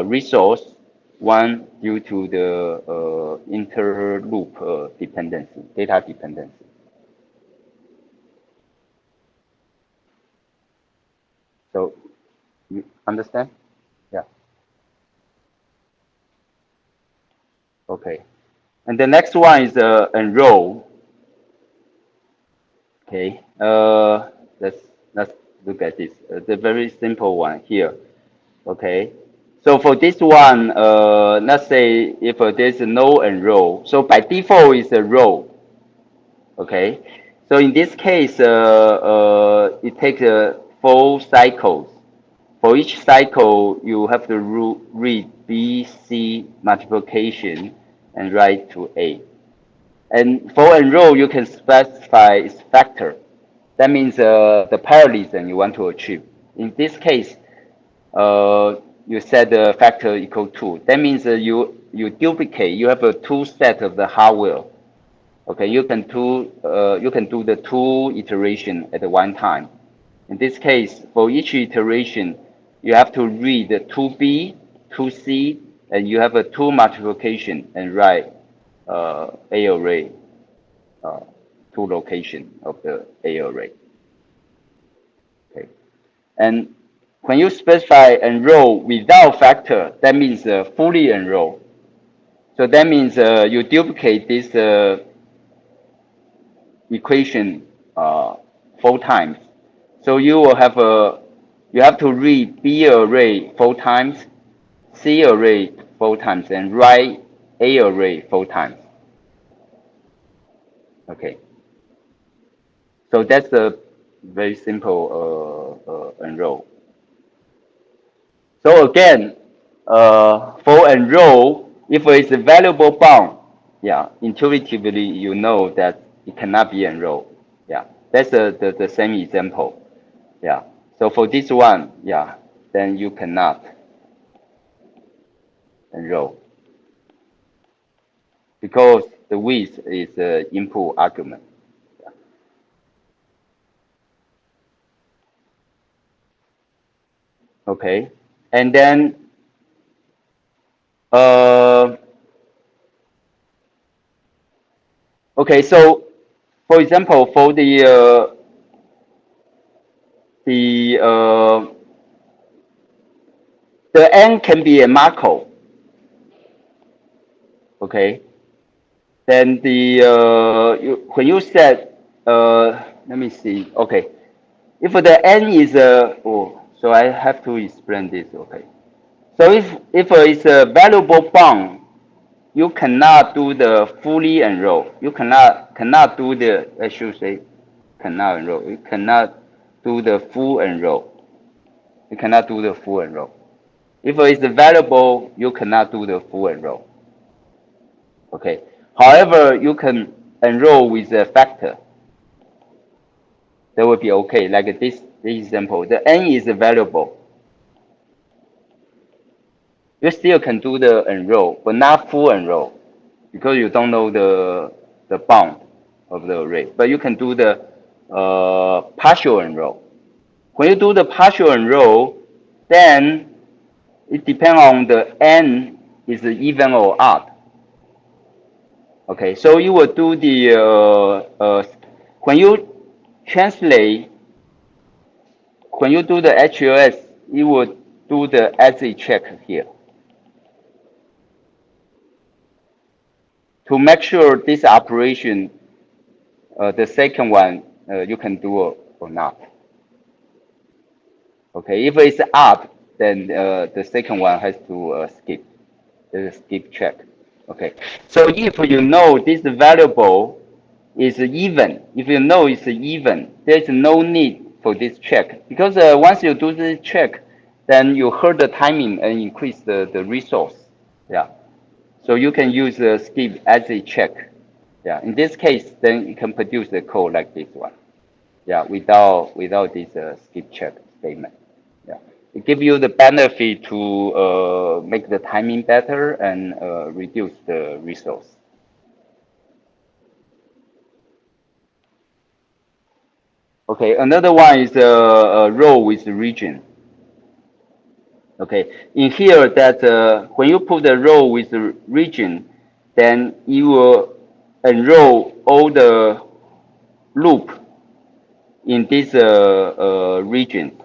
resource, one due to the interloop dependency, data dependency. So you understand? Yeah. Okay. And the next one is enroll. Okay. Let's let's look at this. The very simple one here. Okay. So for this one, let's say if there's no enroll, so by default it's a row. Okay. So in this case, it takes 4 cycles. For each cycle, you have to read B, C multiplication and write to A. And for enroll, you can specify its factor. That means the parallelism you want to achieve. In this case, you set the factor equal 2. That means you duplicate. You have a 2 set of the hardware. Okay, you can do the 2 iteration at one time. In this case, for each iteration, you have to read the 2B, 2C, and you have a 2 multiplication and write A array uh, 2 location of the A array. Okay, and when you specify enroll without factor, that means fully enroll. So that means you duplicate this equation 4 times. So you have to read B array 4 times, C array 4 times, and write A array 4 times. Okay. So that's a very simple enroll. So again, for enroll, if it's a valuable bound, yeah, intuitively you know that it cannot be enrolled. Yeah, that's the same example. Yeah. So for this one, yeah, then you cannot enroll because the width is the input argument. Okay. And then uh, okay, so for example, for the the n can be a Markov. Okay. Then when you set let me see. Okay, if the n is so I have to explain this. Okay, so if it's a valuable bound, you cannot do the fully enroll. You cannot do the I should say cannot enroll. You cannot do the full enroll. You cannot do the full enroll. If it's available, you cannot do the full enroll. Okay. However, you can enroll with a factor. That would be okay. Like this example, the n is available. You still can do the enroll, but not full enroll because you don't know the bound of the array. But you can do the partial enroll. When you do the partial enroll, then it depends on the n is even or odd. Okay, so you will do the when you translate, when you do the HLS, you will do the ASCII check here to make sure this operation, the second one, you can do or not. Okay, if it's up, then the second one has to skip. There's a skip check. Okay, so if you know this variable is even, if you know it's even, there's no need for this check because once you do this check, then you hurt the timing and increase the resource. Yeah, so you can use skip as a check. Yeah, in this case, then you can produce the code like this one. Yeah, without this skip check statement. Yeah, it gives you the benefit to make the timing better and reduce the resource. Okay, another one is a row with region. Okay, in here that when you put the row with the region, then you will enroll all the loop in this region.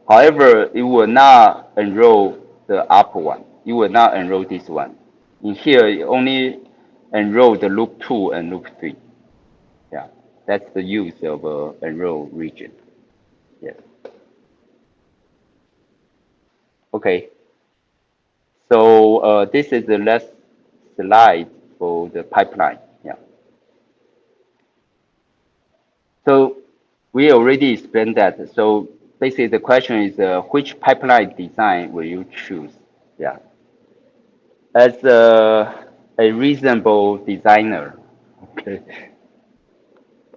However, it will not enroll the upper one. You will not enroll this one. In here, you only enroll the loop 2 and loop 3. Yeah. That's the use of enroll region. Yes. Okay. So this is the last slide for the pipeline. Yeah. So we already explained that. So basically the question is which pipeline design will you choose? Yeah. As a reasonable designer. Okay.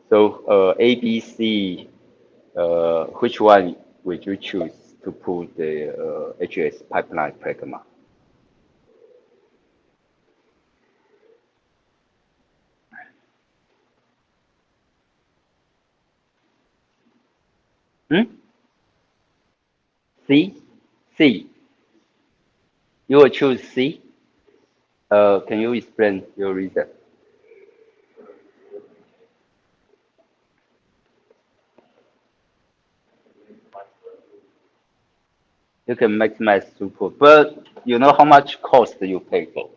So A, B, C, which one would you choose to put the HLS pipeline pragma? Hmm? C? C. You will choose C? Can you explain your reason? You can maximize throughput, but you know how much cost you pay for?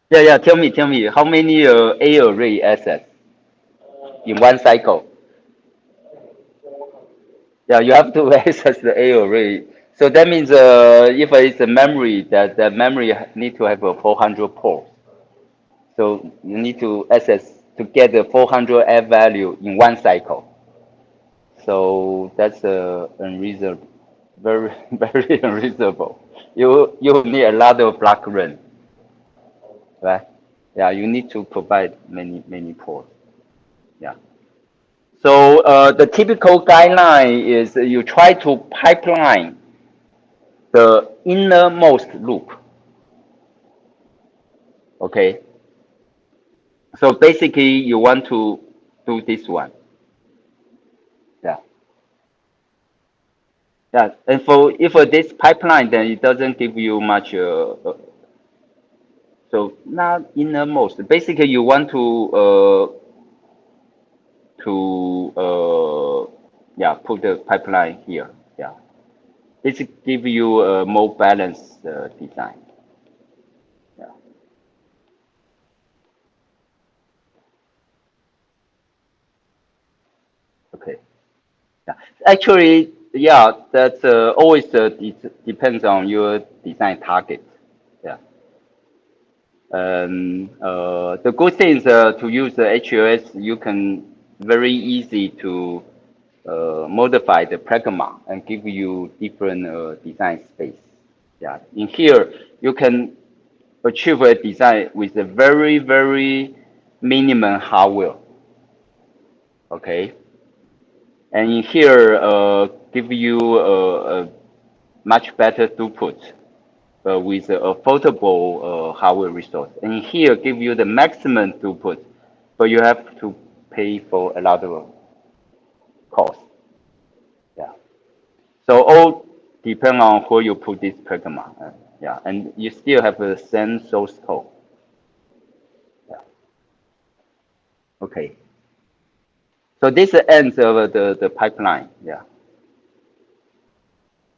Yeah, yeah. Tell me, how many A array assets in one cycle? Yeah, you have to access the A array. So that means if it's a memory, that the memory need to have a 400 ports. So you need to access to get the 400 F value in one cycle. So that's unreasonable, very very unreasonable. You need a lot of block run, right? Yeah, you need to provide many ports. Yeah. So the typical guideline is you try to pipeline the innermost loop. Okay. So basically, you want to do this one. Yeah. Yeah. And for if this pipeline, then it doesn't give you much. So not innermost. Basically, you want to yeah, put the pipeline here. Yeah. This give you a more balanced design. Yeah. Okay. Yeah. Actually, yeah, that's always depends on your design target. Yeah. The good thing is to use the HLS, you can very easy to modify the pragma and give you different design space. Yeah. In here, you can achieve a design with a very minimum hardware. Okay. And in here, give you a much better throughput with affordable hardware resource. And here, give you the maximum throughput, but you have to pay for a lot of cost. Yeah. So all depend on where you put this pragma. Yeah, and you still have the same source code. Yeah. Okay. So this ends of the pipeline. Yeah.